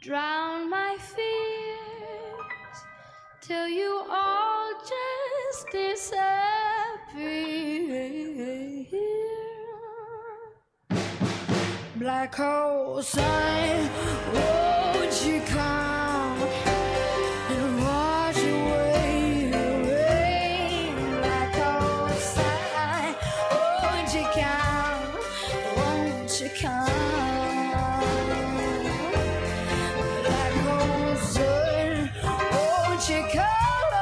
drown my fears till you all just disappear. Black hole sun, won't you come and wash away the rain? Black hole sun, won't you come? Won't you come? Black hole sun, won't you come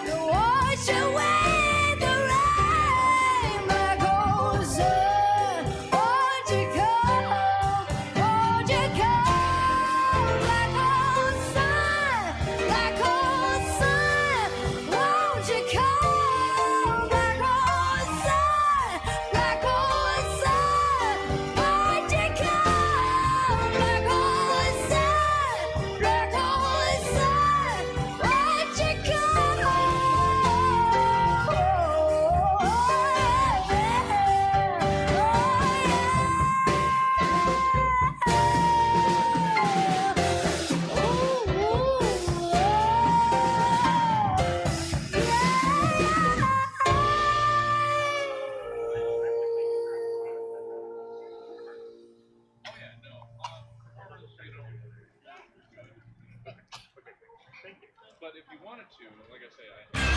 and wash away the rain? Black hole sun, won't you come? Won't you come? Black hole sun, black hole sun, won't you come? Black hole sun, black hole sun, won't you come? Black hole sun, black hole sun, won't you come? But if you wanted to, like I say, I.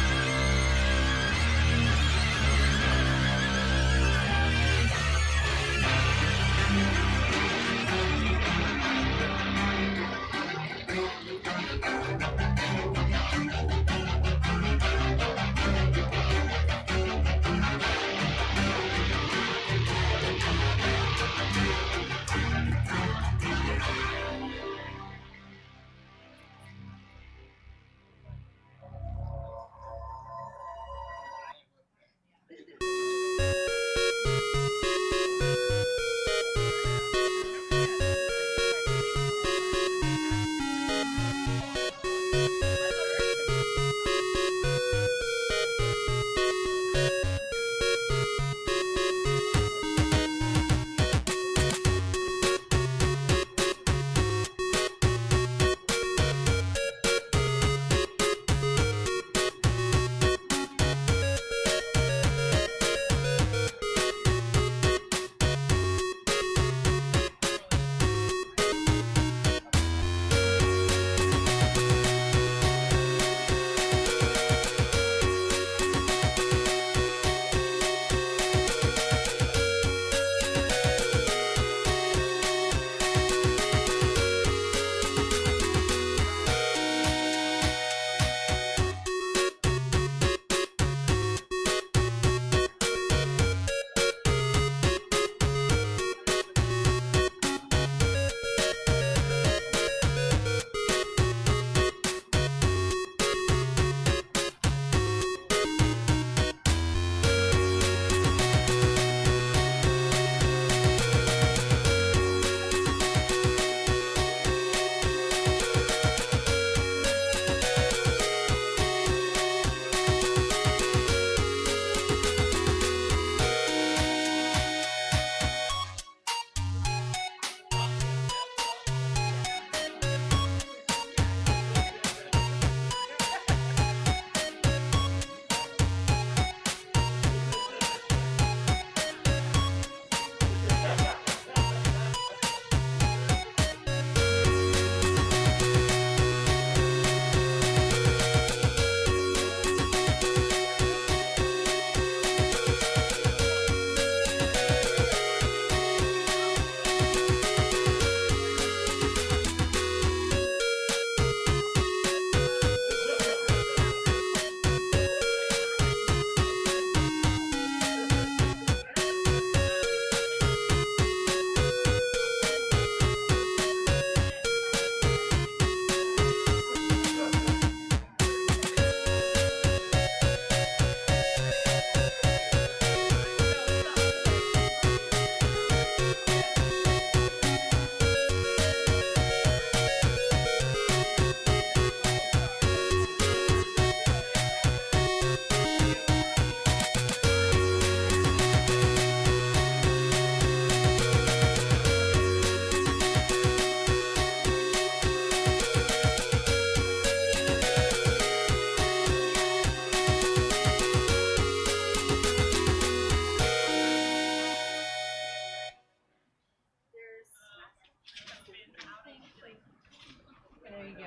There you go.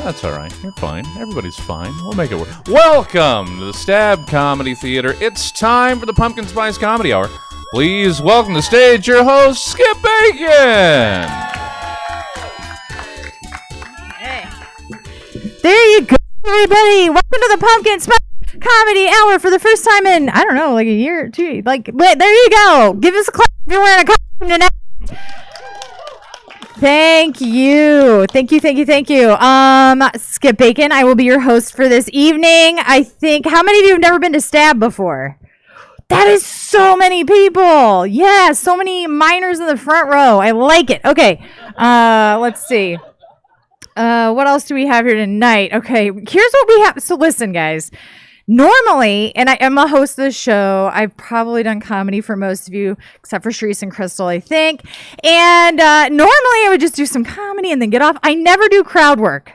That's all right. You're fine. Everybody's fine. We'll make it work. Welcome to the Stab Comedy Theater. It's time for the Pumpkin Spice Comedy Hour. Please welcome to the stage your host, Skip Bacon. Hey. There you go, everybody. Welcome to the Pumpkin Spice Comedy Hour for the first time in, I don't know, like a year or two. Like, wait, there you go. Give us a clap if you're wearing a costume tonight. Thank you. Thank you. Skip Bacon, I will be your host for this evening. I think, how many of you have never been to Stab before? That is so many people. Yeah, so many minors in the front row. I like it. Okay, let's see. What else do we have here tonight? Okay, here's what we have. So listen, guys. Normally, and I am a host of the show. I've probably done comedy for most of you, except for Sharice and Crystal, I think. And normally I would just do some comedy and then get off. I never do crowd work.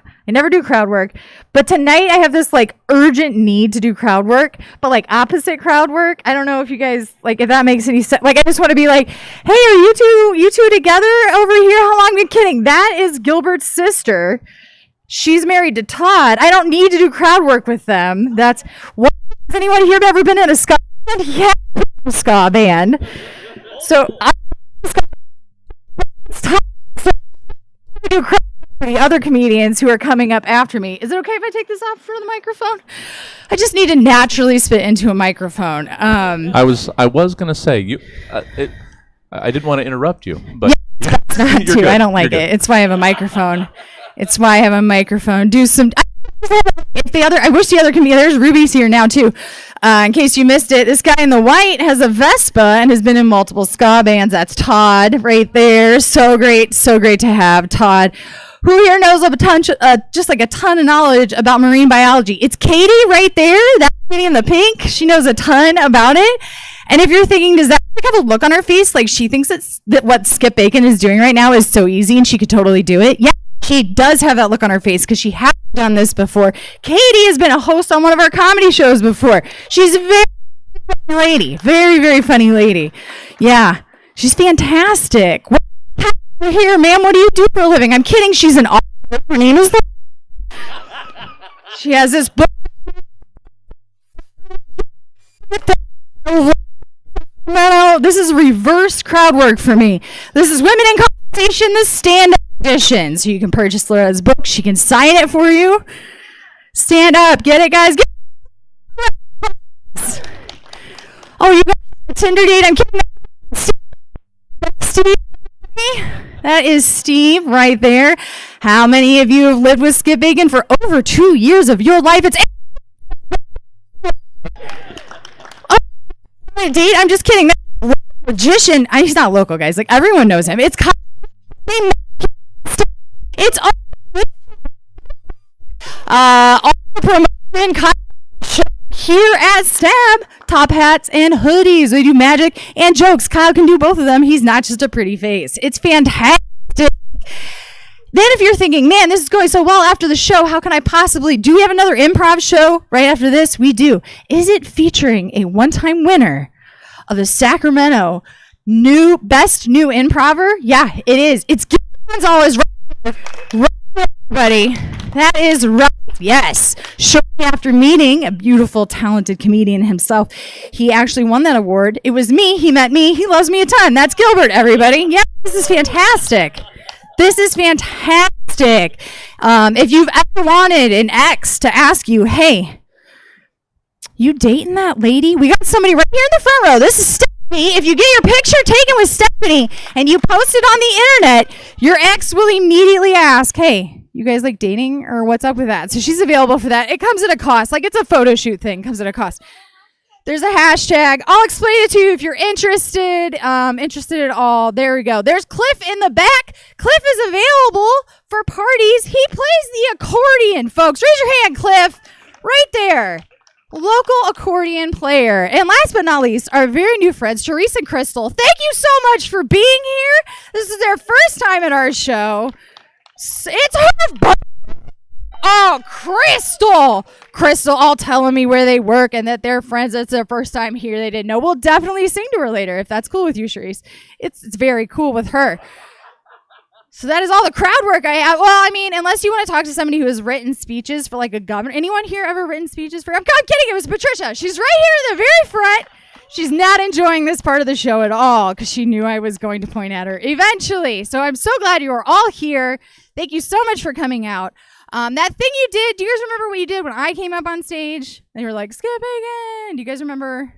But tonight I have this like urgent need to do crowd work, but like opposite crowd work. I don't know if you guys, like, if that makes any sense. Like, I just want to be like, hey, are you two together over here? How long? I'm kidding. That is Gilbert's sister. She's married to Todd. I don't need to do crowd work with them. That's what. Has anyone here ever been in a ska band? Yeah, a ska band. So I do crowd work for the other comedians who are coming up after me. Is it okay if I take this off for the microphone? I just need to naturally spit into a microphone. I was gonna say you. I didn't want to interrupt you, but yeah, that's not you're too. good. I don't like it. It's why I have a microphone. Do some. I wish the other comedian. There's Ruby's here now too. In case you missed it, this guy in the white has a Vespa and has been in multiple ska bands. That's Todd right there. So great to have Todd. Who here knows of a ton, just like a ton of knowledge about marine biology? It's Katie right there. That lady in the pink. She knows a ton about it. And if you're thinking, does that have a look on her face like she thinks that what Skip Bacon is doing right now is so easy and she could totally do it? Yeah. She does have that look on her face because she has done this before. Katie has been a host on one of our comedy shows before. She's a very funny lady. Very funny lady. Yeah, she's fantastic. Here, ma'am, what do you do for a living? I'm kidding. She's an author. Her name is... She has this book. No, this is reverse crowd work for me. This is Women in Conversation, the stand-up edition. So you can purchase Laura's book. She can sign it for you. Stand up. Get it, guys? Get it. Oh, you got a Tinder date? I'm kidding. Steve. That is Steve right there. How many of you have lived with Skip Bacon for over 2 years of your life? It's date. I'm just kidding. Magician. He's not local, guys. Like, everyone knows him. It's All the promotion here at Stab, top hats and hoodies. We do magic and jokes. Kyle can do both of them. He's not just a pretty face. It's fantastic. Then if you're thinking, man, this is going so well after the show, how can I possibly, do we have another improv show right after this? We do. Is it featuring a one-time winner of the Sacramento Best New Improver? Yeah, it is. It's Gil Gonzalez right there, everybody. That is right. Yes. Shortly after meeting a beautiful, talented comedian himself, he actually won that award. It was me. He met me. He loves me a ton. That's Gilbert, everybody. Yeah, this is fantastic. This is fantastic. If you've ever wanted an ex to ask you, hey, you dating that lady? We got somebody right here in the front row. This is Stephanie. If you get your picture taken with Stephanie and you post it on the internet, your ex will immediately ask, hey, you guys like dating or what's up with that? So she's available for that. It comes at a cost. Like it's a photo shoot thing. Comes at a cost. There's a hashtag. I'll explain it to you if you're interested. Interested at all. There we go. There's Cliff in the back. Cliff is available for parties. He plays the accordion, folks. Raise your hand, Cliff. Right there. Local accordion player. And last but not least, our very new friends, Charisse and Crystal. Thank you so much for being here. This is their first time at our show. It's her. Oh, Crystal all telling me where they work and that they're friends. It's their first time here. They didn't know. We'll definitely sing to her later if that's cool with you, Charisse. It's very cool with her. So that is all the crowd work I have. Well, I mean, unless you want to talk to somebody who has written speeches for like a governor. Anyone here ever written speeches for? I'm kidding. It was Patricia. She's right here in the very front. She's not enjoying this part of the show at all because she knew I was going to point at her eventually. So I'm so glad you are all here. Thank you so much for coming out. That thing you did, do you guys remember what you did when I came up on stage? And you were like, Skip again. Do you guys remember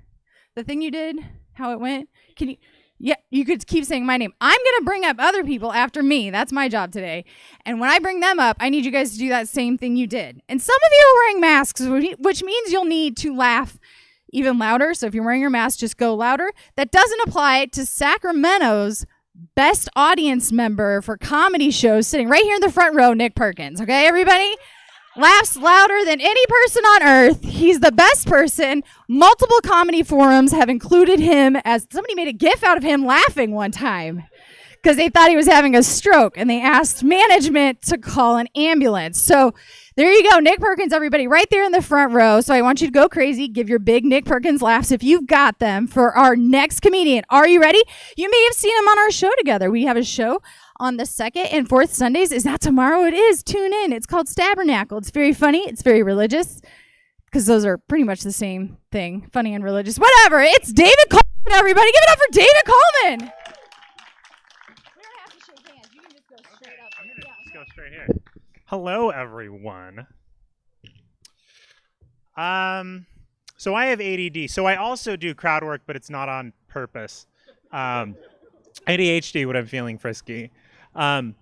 the thing you did? How it went? Can you? Yeah, you could keep saying my name. I'm going to bring up other people after me. That's my job today. And when I bring them up, I need you guys to do that same thing you did. And some of you are wearing masks, which means you'll need to laugh even louder. So if you're wearing your mask, just go louder. That doesn't apply to Sacramento's best audience member for comedy shows sitting right here in the front row, Nick Perkins. Okay, everybody? Laughs louder than any person on earth. He's the best person. Multiple comedy forums have included him as somebody made a gif out of him laughing one time because they thought he was having a stroke and they asked management to call an ambulance. So there you go, Nick Perkins, everybody, right there in the front row. So I want you to go crazy. Give your big Nick Perkins laughs if you've got them for our next comedian. Are you ready? You may have seen him on our show together. We have a show on the 2nd and 4th Sundays. Is that tomorrow? It is. Tune in. It's called Stabernacle. It's very funny. It's very religious because those are pretty much the same thing. Funny and religious. Whatever. It's David Coleman, everybody. Give it up for David Coleman. We don't have to shake hands. You can just go straight up. I'm going to just go straight here. Hello, everyone. So I have ADD. So I also do crowd work, but it's not on purpose. ADHD when I'm feeling frisky. I've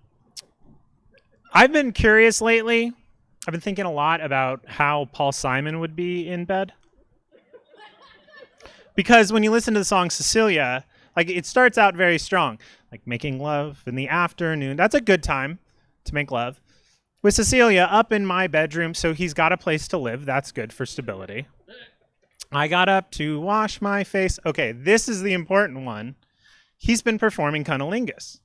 been curious lately. I've been thinking a lot about how Paul Simon would be in bed. Because when you listen to the song Cecilia, like it starts out very strong. Like making love in the afternoon. That's a good time to make love. With Cecilia up in my bedroom, so he's got a place to live. That's good for stability. I got up to wash my face. Okay, this is the important one. He's been performing cunnilingus.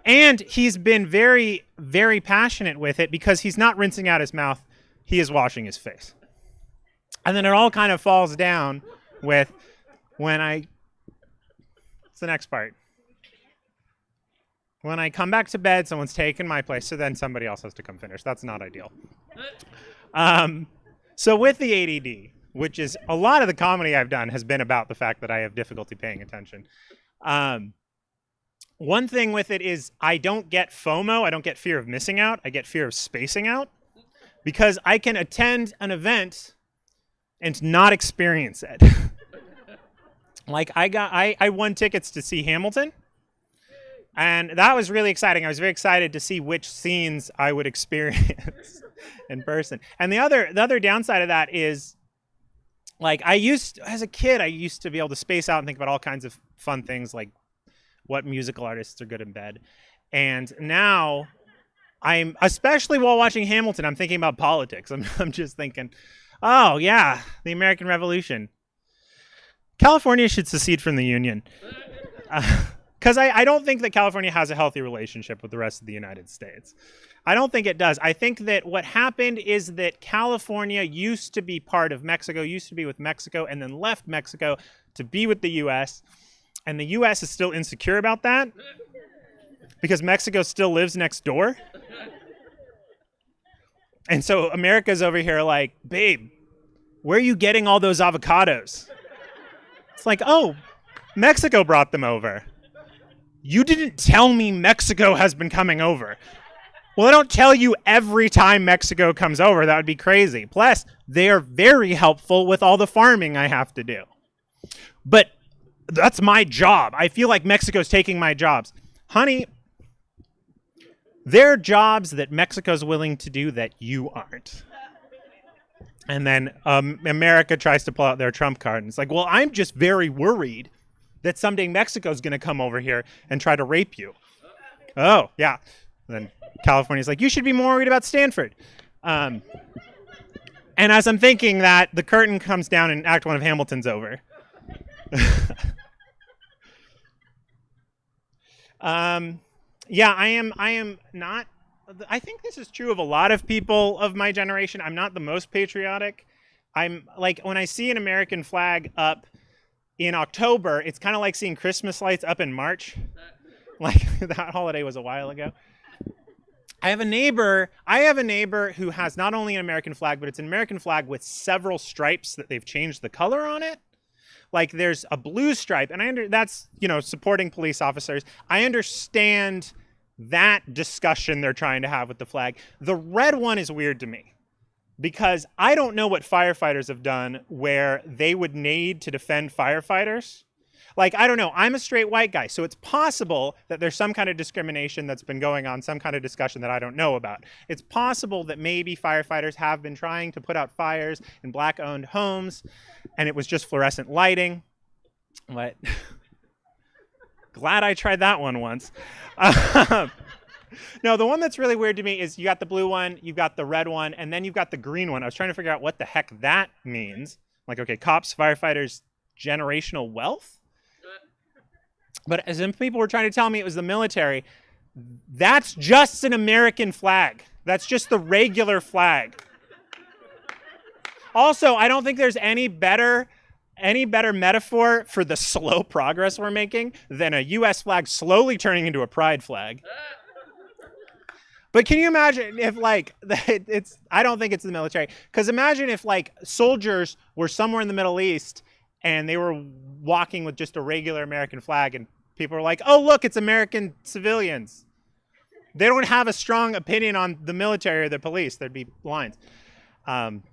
And he's been very, very passionate with it because he's not rinsing out his mouth. He is washing his face. And then it all kind of falls down with it's the next part. When I come back to bed, someone's taken my place, so then somebody else has to come finish. That's not ideal. So with the ADD, which is a lot of the comedy I've done has been about the fact that I have difficulty paying attention. One thing with it is I don't get FOMO. I don't get fear of missing out. I get fear of spacing out because I can attend an event and not experience it. Like I won tickets to see Hamilton. And that was really exciting. I was very excited to see which scenes I would experience in person. And the other downside of that is, like, as a kid, I used to be able to space out and think about all kinds of fun things, like what musical artists are good in bed. And now I'm especially while watching Hamilton, I'm thinking about politics. I'm just thinking, oh yeah, the American Revolution. California should secede from the Union. Because I don't think that California has a healthy relationship with the rest of the United States. I don't think it does. I think that what happened is that California used to be part of Mexico, used to be with Mexico, and then left Mexico to be with the U.S. And the U.S. is still insecure about that because Mexico still lives next door. And so America's over here like, babe, where are you getting all those avocados? It's like, oh, Mexico brought them over. You didn't tell me Mexico has been coming over. Well, I don't tell you every time Mexico comes over. That would be crazy. Plus, they are very helpful with all the farming I have to do. But that's my job. I feel like Mexico's taking my jobs. Honey, there are jobs that Mexico's willing to do that you aren't. And then America tries to pull out their trump card. And it's like, well, I'm just very worried that someday Mexico's going to come over here and try to rape you. Oh, yeah. Then California's like, you should be more worried about Stanford. And as I'm thinking that, the curtain comes down and Act 1 of Hamilton's over. Yeah, I am not. I think this is true of a lot of people of my generation. I'm not the most patriotic. I'm like, when I see an American flag up in October, it's kind of like seeing Christmas lights up in March. Like, that holiday was a while ago. I have a neighbor who has not only an American flag, but it's an American flag with several stripes that they've changed the color on it. Like, there's a blue stripe, and that's, supporting police officers. I understand that discussion they're trying to have with the flag. The red one is weird to me because I don't know what firefighters have done where they would need to defend firefighters. Like, I don't know. I'm a straight white guy, so it's possible that there's some kind of discrimination that's been going on, some kind of discussion that I don't know about. It's possible that maybe firefighters have been trying to put out fires in black-owned homes, and it was just fluorescent lighting. But glad I tried that one once. No, the one that's really weird to me is you got the blue one, you've got the red one, and then you've got the green one. I was trying to figure out what the heck that means. Like, okay, cops, firefighters, generational wealth? But as some people were trying to tell me it was the military, that's just an American flag. That's just the regular flag. Also, I don't think there's any better metaphor for the slow progress we're making than a U.S. flag slowly turning into a pride flag. But can you imagine if, like, I don't think it's the military. Because imagine if, like, soldiers were somewhere in the Middle East and they were walking with just a regular American flag and people were like, oh, look, it's American civilians. They don't have a strong opinion on the military or the police. There'd be lines. I'm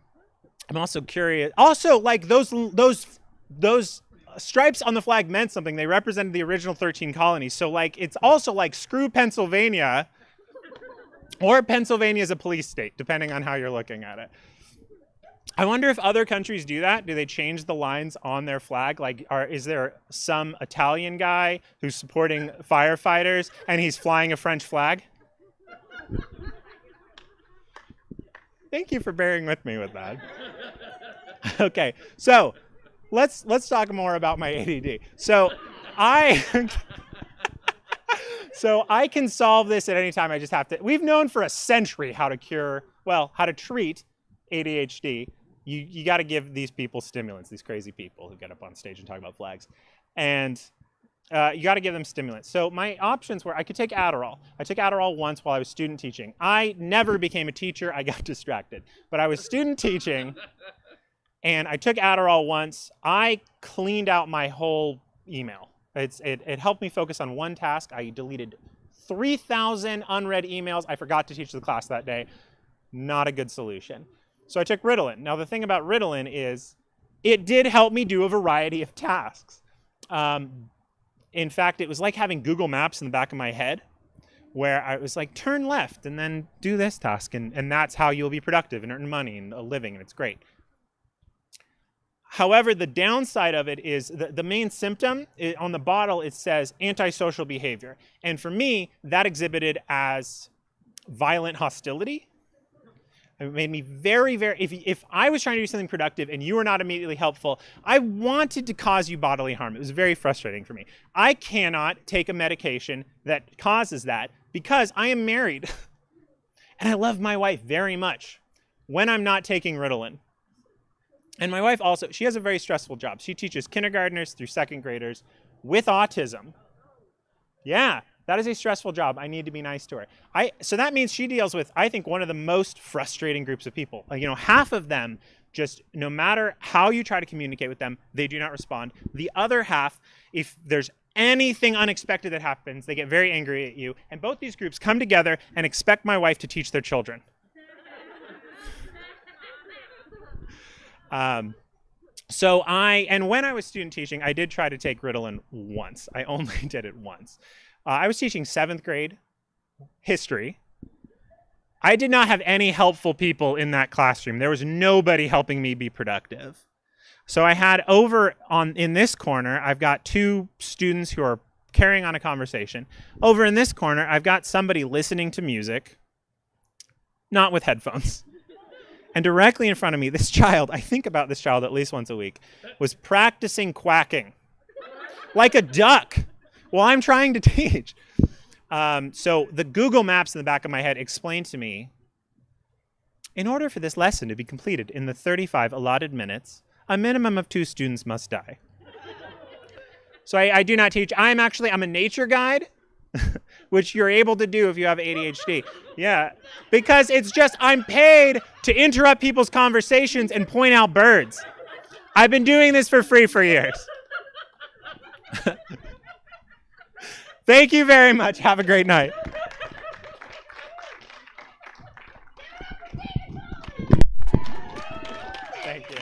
also curious. Also, like, those stripes on the flag meant something. They represented the original 13 colonies. So, like, it's also like, screw Pennsylvania, or Pennsylvania is a police state, depending on how you're looking at it. I wonder if other countries do that. Do they change the lines on their flag? Like, is there some Italian guy who's supporting firefighters and he's flying a French flag? Thank you for bearing with me with that. Okay, so let's talk more about my ADD. So I can solve this at any time. I just have to. We've known for a century how to treat ADHD. You got to give these people stimulants, these crazy people who get up on stage and talk about flags. And you got to give them stimulants. So my options were I could take Adderall. I took Adderall once while I was student teaching. I never became a teacher. I got distracted. But I was student teaching, and I took Adderall once. I cleaned out my whole email. It helped me focus on one task. I deleted 3,000 unread emails. I forgot to teach the class that day. Not a good solution. So I took Ritalin. Now, the thing about Ritalin is it did help me do a variety of tasks. In fact, it was like having Google Maps in the back of my head, where I was like, turn left and then do this task. And that's how you'll be productive and earn money and a living. And it's great. However, the downside of it is the main symptom on the bottle, it says antisocial behavior. And for me, that exhibited as violent hostility. It made me very, very, if I was trying to do something productive and you were not immediately helpful, I wanted to cause you bodily harm. It was very frustrating for me. I cannot take a medication that causes that because I am married and I love my wife very much when I'm not taking Ritalin. And my wife also, she has a very stressful job. She teaches kindergartners through second graders with autism. Yeah. That is a stressful job. I need to be nice to her. So that means she deals with, I think, one of the most frustrating groups of people. Half of them, just no matter how you try to communicate with them, they do not respond. The other half, if there's anything unexpected that happens, they get very angry at you. And both these groups come together and expect my wife to teach their children. And when I was student teaching, I did try to take Ritalin once. I only did it once. I was teaching 7th grade history. I did not have any helpful people in that classroom. There was nobody helping me be productive. So I had in this corner, I've got 2 students who are carrying on a conversation. Over in this corner, I've got somebody listening to music, not with headphones. And directly in front of me, this child, I think about this child at least once a week, was practicing quacking like a duck. Well, I'm trying to teach. So the Google Maps in the back of my head explained to me, in order for this lesson to be completed in the 35 allotted minutes, a minimum of 2 students must die. So I do not teach. I'm a nature guide, which you're able to do if you have ADHD. Yeah, because I'm paid to interrupt people's conversations and point out birds. I've been doing this for free for years. Thank you very much. Have a great night. Thank you.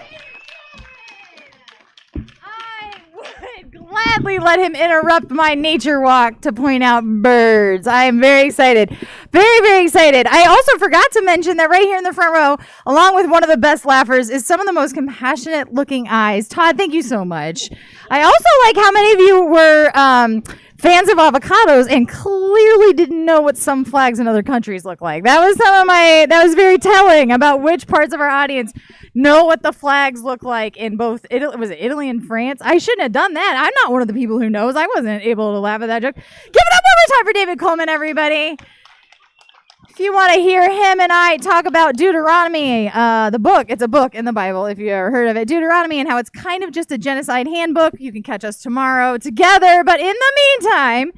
I would gladly let him interrupt my nature walk to point out birds. I am very excited. Very, very excited. I also forgot to mention that right here in the front row, along with one of the best laughers, is some of the most compassionate looking eyes. Todd, thank you so much. I also like how many of you were fans of avocados and clearly didn't know what some flags in other countries look like. That was very telling about which parts of our audience know what the flags look like in both Italy and France. I shouldn't have done that. I'm not one of the people who knows. I wasn't able to laugh at that joke. Give it up one more time for David Coleman, everybody. If you want to hear him and I talk about Deuteronomy, the book, it's a book in the Bible, if you ever heard of it, Deuteronomy, and how it's kind of just a genocide handbook, you can catch us tomorrow together. But in the meantime,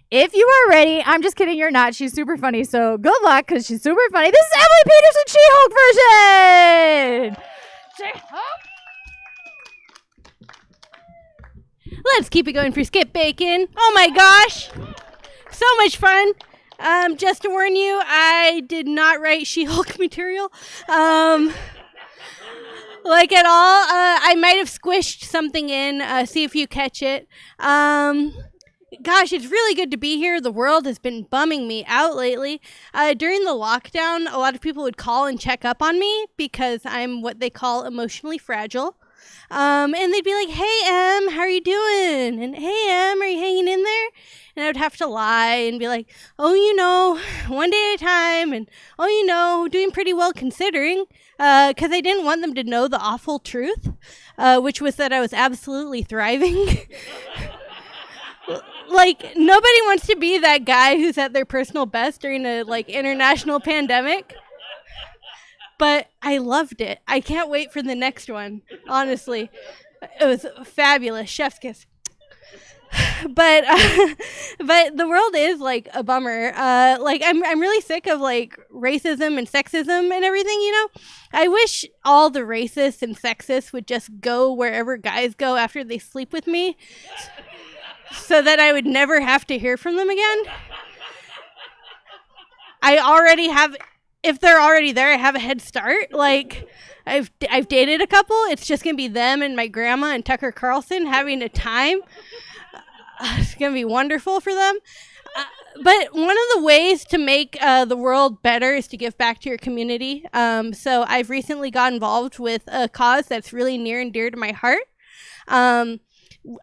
if you are ready, I'm just kidding, you're not. She's super funny, so good luck, because she's super funny. This is Emily Peterson She-Hulk version! She-Hulk! Let's keep it going for Skip Bacon. Oh my gosh! So much fun. Just to warn you, I did not write She-Hulk material. Like at all. I might have squished something in. See if you catch it. Gosh, it's really good to be here. The world has been bumming me out lately. During the lockdown, a lot of people would call and check up on me because I'm what they call emotionally fragile. And they'd be like, "Hey, Em, how are you doing?" And, "Hey, Em, are you hanging in there?" And I would have to lie and be like, "Oh, one day at a time." And, "Oh, doing pretty well considering." Because I didn't want them to know the awful truth, which was that I was absolutely thriving. Like, nobody wants to be that guy who's at their personal best during a, international pandemic. But I loved it. I can't wait for the next one, honestly. It was fabulous. Chef's kiss. But the world is, a bummer. I'm really sick of, racism and sexism and everything, I wish all the racists and sexists would just go wherever guys go after they sleep with me. So that I would never have to hear from them again. I already have, if they're already there, I have a head start. I've dated a couple. It's just going to be them and my grandma and Tucker Carlson having a time. It's going to be wonderful for them. But one of the ways to make the world better is to give back to your community. So I've recently got involved with a cause that's really near and dear to my heart.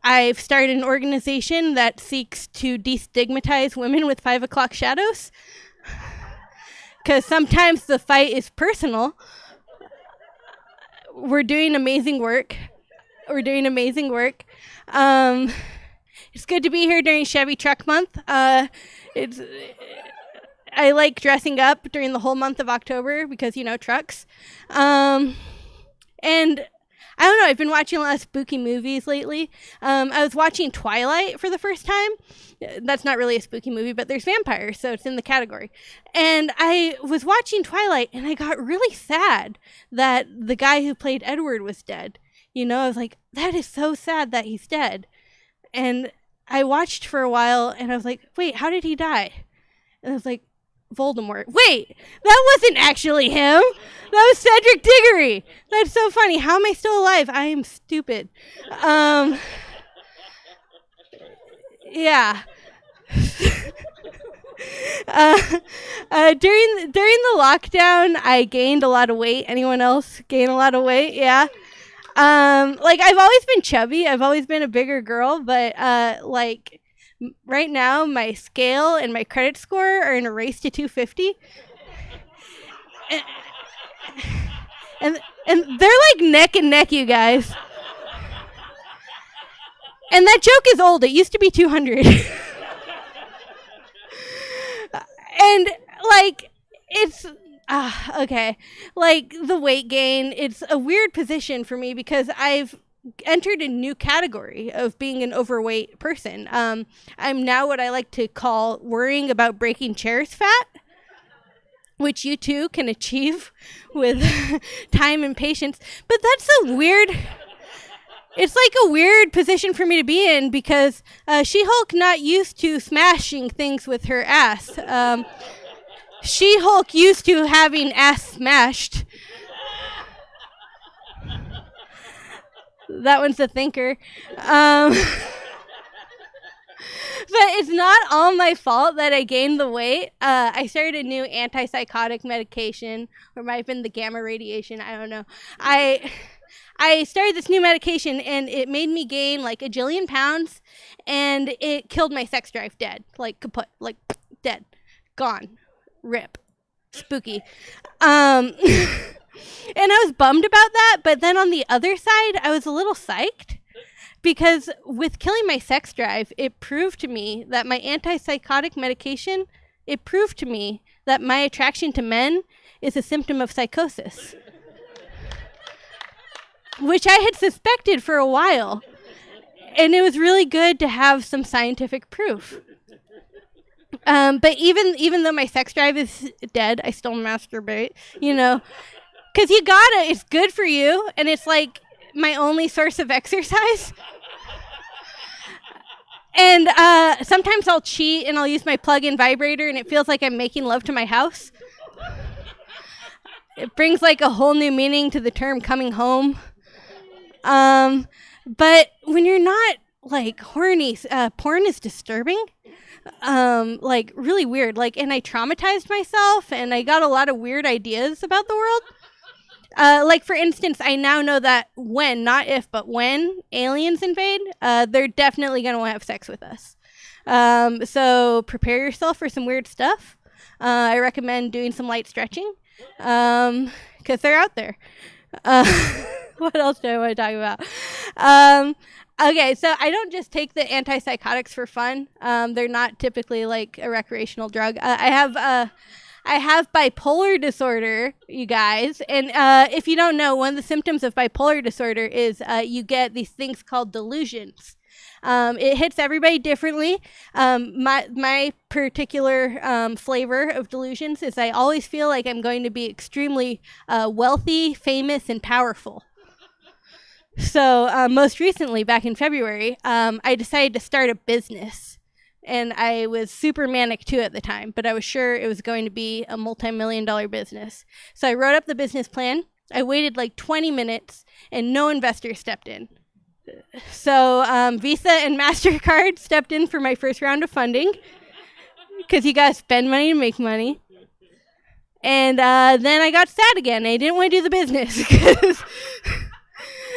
I've started an organization that seeks to destigmatize women with 5 o'clock shadows. because sometimes the fight is personal. We're doing amazing work. It's good to be here during Chevy Truck Month. I like dressing up during the whole month of October because, trucks. And I don't know, I've been watching a lot of spooky movies lately. I was watching Twilight for the first time. That's not really a spooky movie, but there's vampires, so it's in the category. And I was watching Twilight, and I got really sad that the guy who played Edward was dead. I was like, that is so sad that he's dead. And I watched for a while, and I was like, wait, how did he die? And I was like, Voldemort. Wait, that wasn't actually him. That was Cedric Diggory. That's so funny. How am I still alive? I am stupid. Yeah. During the lockdown, I gained a lot of weight. Anyone else gain a lot of weight? Yeah. I've always been chubby. I've always been a bigger girl, but right now my scale and my credit score are in a race to 250. And they're like neck and neck, you guys. And that joke is old. It used to be 200. And it's okay. The weight gain, it's a weird position for me because I've entered a new category of being an overweight person. I'm now what I like to call worrying about breaking chairs fat, which you too can achieve with time and patience. But that's it's like a weird position for me to be in because She-Hulk not used to smashing things with her ass. She-Hulk used to having ass smashed. That one's a thinker. But it's not all my fault that I gained the weight. I started a new antipsychotic medication, or might have been the gamma radiation. I don't know. I started this new medication, and it made me gain like a jillion pounds, and it killed my sex drive dead. Like kaput. Like dead. Gone. Rip. Spooky. And I was bummed about that, but then on the other side, I was a little psyched because with killing my sex drive, it proved to me that my antipsychotic medication, it proved to me that my attraction to men is a symptom of psychosis, which I had suspected for a while. And it was really good to have some scientific proof. But even though my sex drive is dead, I still masturbate, because it's good for you, and it's like my only source of exercise. And sometimes I'll cheat and I'll use my plug-in vibrator, and it feels like I'm making love to my house. It brings like a whole new meaning to the term coming home. But when you're not like horny, porn is disturbing. Really weird. And I traumatized myself, and I got a lot of weird ideas about the world. For instance, I now know that when, not if, but when aliens invade, they're definitely going to want to have sex with us. So prepare yourself for some weird stuff. I recommend doing some light stretching, because they're out there. What else do I want to talk about? Okay, so I don't just take the antipsychotics for fun. They're not typically like a recreational drug. I have bipolar disorder, you guys. And if you don't know, one of the symptoms of bipolar disorder is you get these things called delusions. It hits everybody differently. My particular flavor of delusions is I always feel like I'm going to be extremely wealthy, famous, and powerful. So most recently, back in February, I decided to start a business. And I was super manic too at the time, but I was sure it was going to be a multi-million-dollar business. So I wrote up the business plan. I waited like 20 minutes, and no investor stepped in. So Visa and MasterCard stepped in for my first round of funding, because you got to spend money to make money. And then I got sad again. I didn't want to do the business.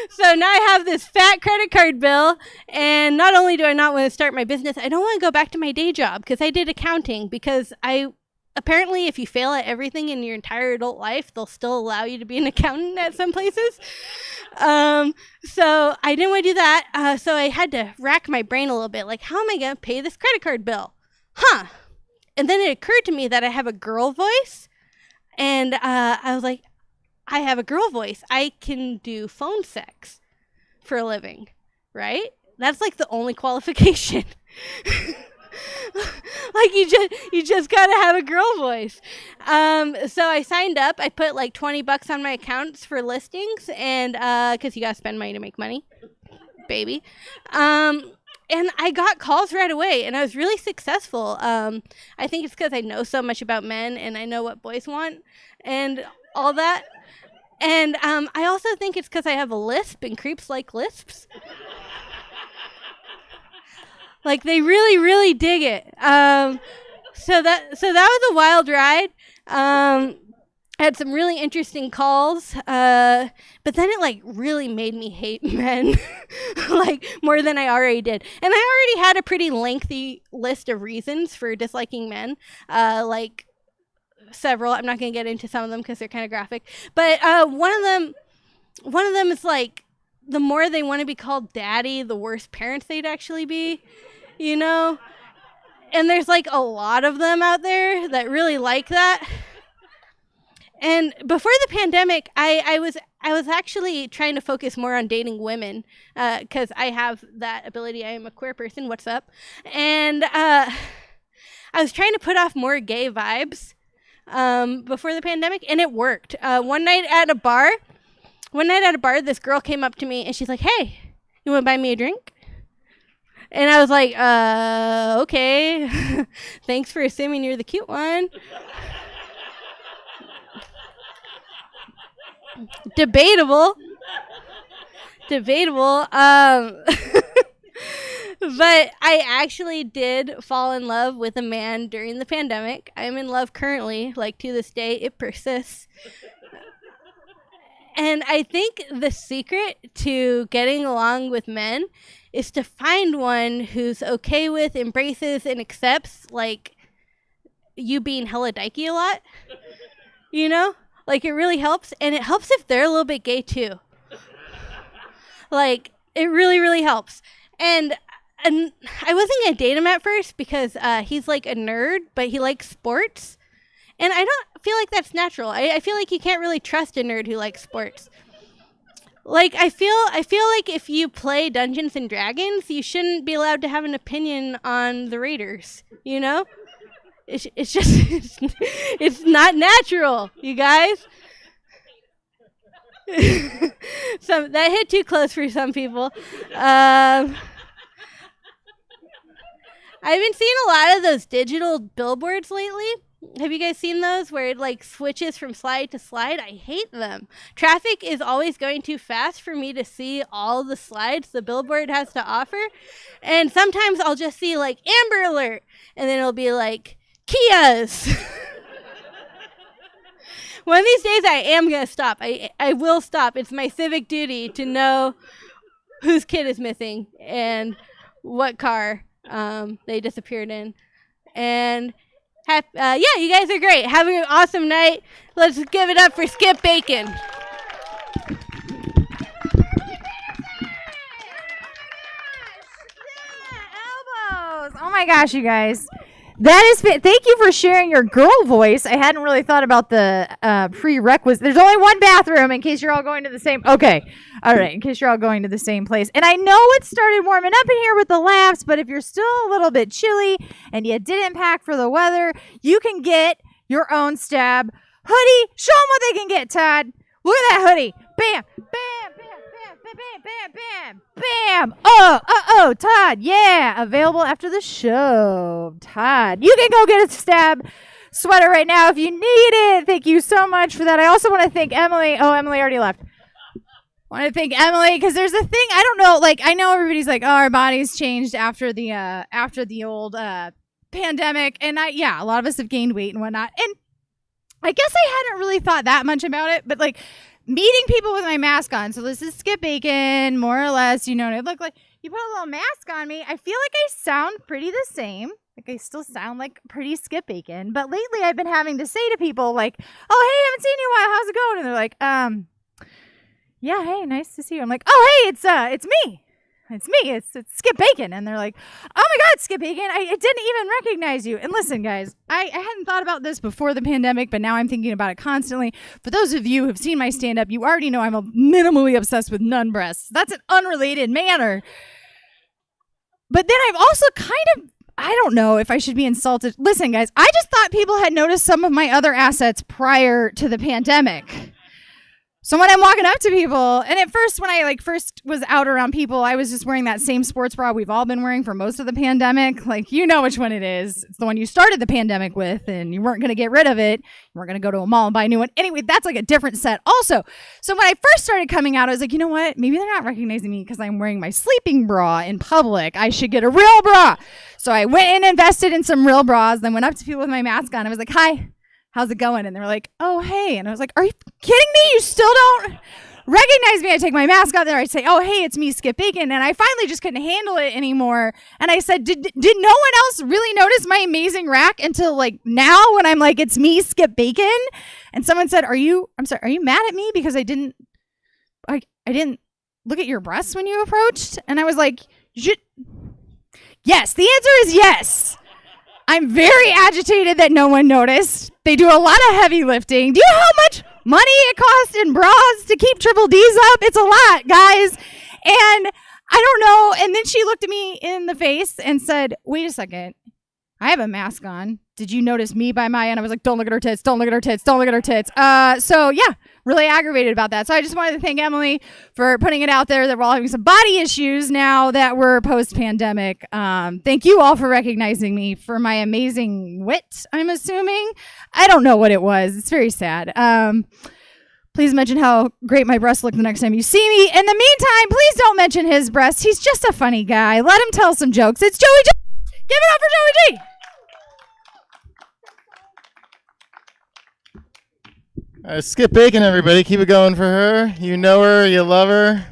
So now I have this fat credit card bill, and not only do I not want to start my business, I don't want to go back to my day job because I did accounting, because I apparently if you fail at everything in your entire adult life, they'll still allow you to be an accountant at some places. So I didn't want to do that. So I had to rack my brain a little bit. Like, how am I going to pay this credit card bill? And then it occurred to me that I have a girl voice. And I was like, I have a girl voice. I can do phone sex for a living, right? That's like the only qualification. Like you just gotta have a girl voice. So I signed up. I put like $20 on my accounts for listings, and because you gotta spend money to make money, baby. And I got calls right away, and I was really successful. I think it's because I know so much about men, and I know what boys want, and all that. And I also think it's because I have a lisp, and creeps like lisps. Like, they really, really dig it. So that was a wild ride. Had some really interesting calls. But then it, like, really made me hate men. Like, more than I already did. And I already had a pretty lengthy list of reasons for disliking men. Like, several. I'm not going to get into some of them because they're kind of graphic. But one of them is, like, the more they want to be called daddy, the worse parents they'd actually be. You know? And there's like a lot of them out there that really like that. And before the pandemic, I was actually trying to focus more on dating women because I have that ability. I am a queer person. What's up? And I was trying to put off more gay vibes before the pandemic, and it worked. One night at a bar, this girl came up to me and she's like, "Hey, you want to buy me a drink?" And I was like, okay. Thanks for assuming you're the cute one. Debatable. But I actually did fall in love with a man during the pandemic. I'm in love currently, like to this day. It persists. And I think the secret to getting along with men is to find one who's okay with, embraces, and accepts, like, you being hella dykey a lot. You know? Like, it really helps. And it helps if they're a little bit gay, too. Like, it really, really helps. And I wasn't going to date him at first because he's, like, a nerd, but he likes sports. And I don't feel like that's natural. I feel like you can't really trust a nerd who likes sports. Like, I feel like if you play Dungeons and Dragons, you shouldn't be allowed to have an opinion on the Raiders, you know? It's just, it's not natural, you guys. That hit too close for some people. I've been seeing a lot of those digital billboards lately. Have you guys seen those where it like switches from slide to slide? I hate them. Traffic is always going too fast for me to see all the slides the billboard has to offer. And sometimes I'll just see like Amber Alert and then it'll be like Kias. One of these days I am going to stop. I will stop. It's my civic duty to know whose kid is missing and what car they disappeared in. And yeah, you guys are great. Have an awesome night. Let's give it up for Skip Bacon. Elbows. Oh my gosh, you guys. That is thank you for sharing your girl voice. I hadn't really thought about the prerequisites. There's only one bathroom in case you're all going to the same. Okay. All right. In case you're all going to the same place. And I know it started warming up in here with the laughs, but if you're still a little bit chilly and you didn't pack for the weather, you can get your own Stab hoodie. Show them what they can get, Todd. Look at that hoodie. Bam, bam, bam, bam, bam, bam, bam, bam. Oh, Todd. Yeah. Available after the show. Todd, you can go get a Stab sweater right now if you need it. Thank you so much for that. I also want to thank Emily. Oh, Emily already left. I want to thank Emily because there's a thing. I don't know. Like, I know everybody's like, oh, our bodies changed after the old pandemic. And a lot of us have gained weight and whatnot. And I guess I hadn't really thought that much about it, but like meeting people with my mask on. So this is Skip Bacon, more or less, you know what I look like. You put a little mask on me. I feel like I sound pretty the same. Like, I still sound like pretty Skip Bacon. But lately I've been having to say to people like, oh, hey, I haven't seen you in a while. How's it going? And they're like, yeah, hey, nice to see you. I'm like, oh, hey, it's me. It's me. It's Skip Bacon. And they're like, oh my God, Skip Bacon. I didn't even recognize you. And listen, guys, I hadn't thought about this before the pandemic, but now I'm thinking about it constantly. For those of you who've seen my stand-up, you already know I'm minimally obsessed with nun breasts. That's an unrelated manner. But then I've also I don't know if I should be insulted. Listen, guys, I just thought people had noticed some of my other assets prior to the pandemic. So when I'm walking up to people, and at first, when I first was out around people, I was just wearing that same sports bra we've all been wearing for most of the pandemic. Like, you know which one it is. It's the one you started the pandemic with, and you weren't going to get rid of it. You weren't going to go to a mall and buy a new one. Anyway, that's like a different set also. So when I first started coming out, I was like, you know what? Maybe they're not recognizing me because I'm wearing my sleeping bra in public. I should get a real bra. So I went and invested in some real bras, then went up to people with my mask on. I was like, hi. How's it going? And they were like, oh, hey. And I was like, are you kidding me? You still don't recognize me? I take my mask off there. I say, oh, hey, it's me, Skip Bacon. And I finally just couldn't handle it anymore. And I said, did no one else really notice my amazing rack until now when I'm like, it's me, Skip Bacon? And someone said, are you mad at me because I didn't look at your breasts when you approached? And I was like, yes, the answer is yes. I'm very agitated that no one noticed. They do a lot of heavy lifting. Do you know how much money it costs in bras to keep triple D's up? It's a lot, guys. And I don't know. And then she looked at me in the face and said, wait a second. I have a mask on. Did you notice me by my end? I was like, don't look at her tits. Don't look at her tits. Don't look at her tits. So yeah, really aggravated about that. So I just wanted to thank Emily for putting it out there that we're all having some body issues now that we're post-pandemic. Thank you all for recognizing me for my amazing wit, I'm assuming. I don't know what it was. It's very sad. Please mention how great my breasts look the next time you see me. In the meantime, please don't mention his breasts. He's just a funny guy. Let him tell some jokes. It's Joey G. Give it up for Joey G. Skip Bacon, everybody. Keep it going for her. You know her. You love her.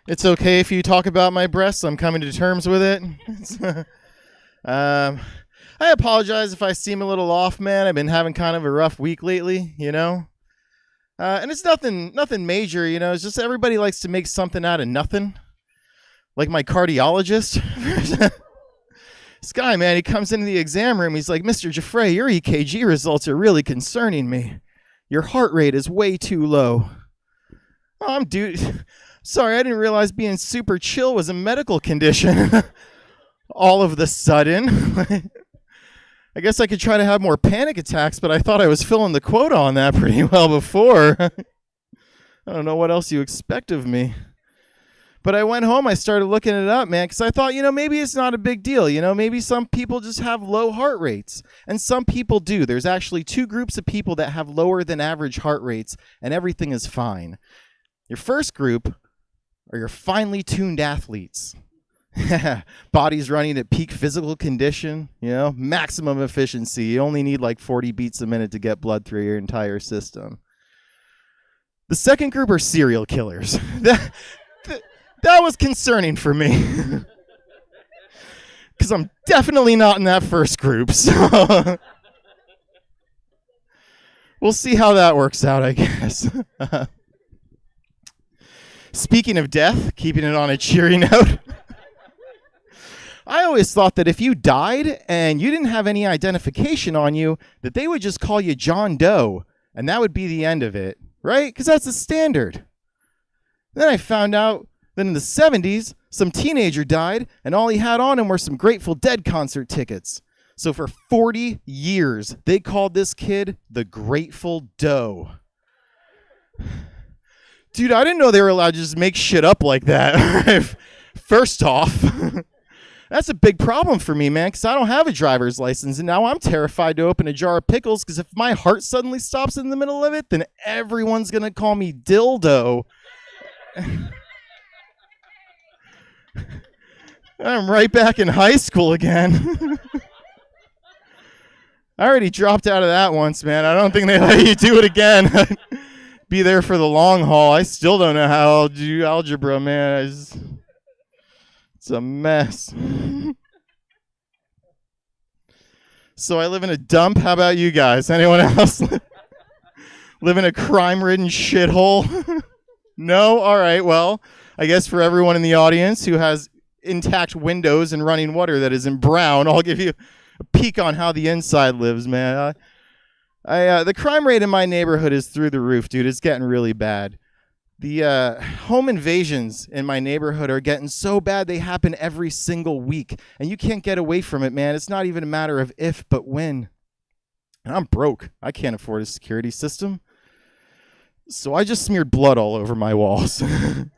It's okay if you talk about my breasts. I'm coming to terms with it. I apologize if I seem a little off, man. I've been having kind of a rough week lately, you know? And it's nothing major, you know? It's just everybody likes to make something out of nothing. Like my cardiologist. This guy, man, he comes into the exam room. He's like, Mr. Giuffre, your EKG results are really concerning me. Your heart rate is way too low. Oh, sorry, I didn't realize being super chill was a medical condition. All of the sudden. I guess I could try to have more panic attacks, but I thought I was filling the quota on that pretty well before. I don't know what else you expect of me. But I went home, I started looking it up, man, because I thought, maybe it's not a big deal. Maybe some people just have low heart rates. And some people do. There's actually two groups of people that have lower than average heart rates, and everything is fine. Your first group are your finely tuned athletes. Body's running at peak physical condition, maximum efficiency. You only need 40 beats a minute to get blood through your entire system. The second group are serial killers. That was concerning for me. Because I'm definitely not in that first group. So we'll see how that works out, I guess. Speaking of death, keeping it on a cheery note. I always thought that if you died and you didn't have any identification on you, that they would just call you John Doe. And that would be the end of it. Right? Because that's the standard. Then I found out that in the 70s, some teenager died, and all he had on him were some Grateful Dead concert tickets. So for 40 years, they called this kid the Grateful Doe. Dude, I didn't know they were allowed to just make shit up like that. First off, that's a big problem for me, man, because I don't have a driver's license, and now I'm terrified to open a jar of pickles, because if my heart suddenly stops in the middle of it, then everyone's going to call me Dildo. I'm right back in high school again. I already dropped out of that once, man. I don't think they let you do it again. Be there for the long haul. I still don't know how I'll do algebra, man. It's a mess. So I live in a dump. How about you guys? Anyone else live in a crime-ridden shithole? No? All right. Well, I guess for everyone in the audience who has intact windows and running water that isn't brown, I'll give you a peek on how the inside lives, man. The crime rate in my neighborhood is through the roof, dude. It's getting really bad. The home invasions in my neighborhood are getting so bad they happen every single week, and you can't get away from it, man. It's not even a matter of if, but when. And I'm broke. I can't afford a security system. So I just smeared blood all over my walls. And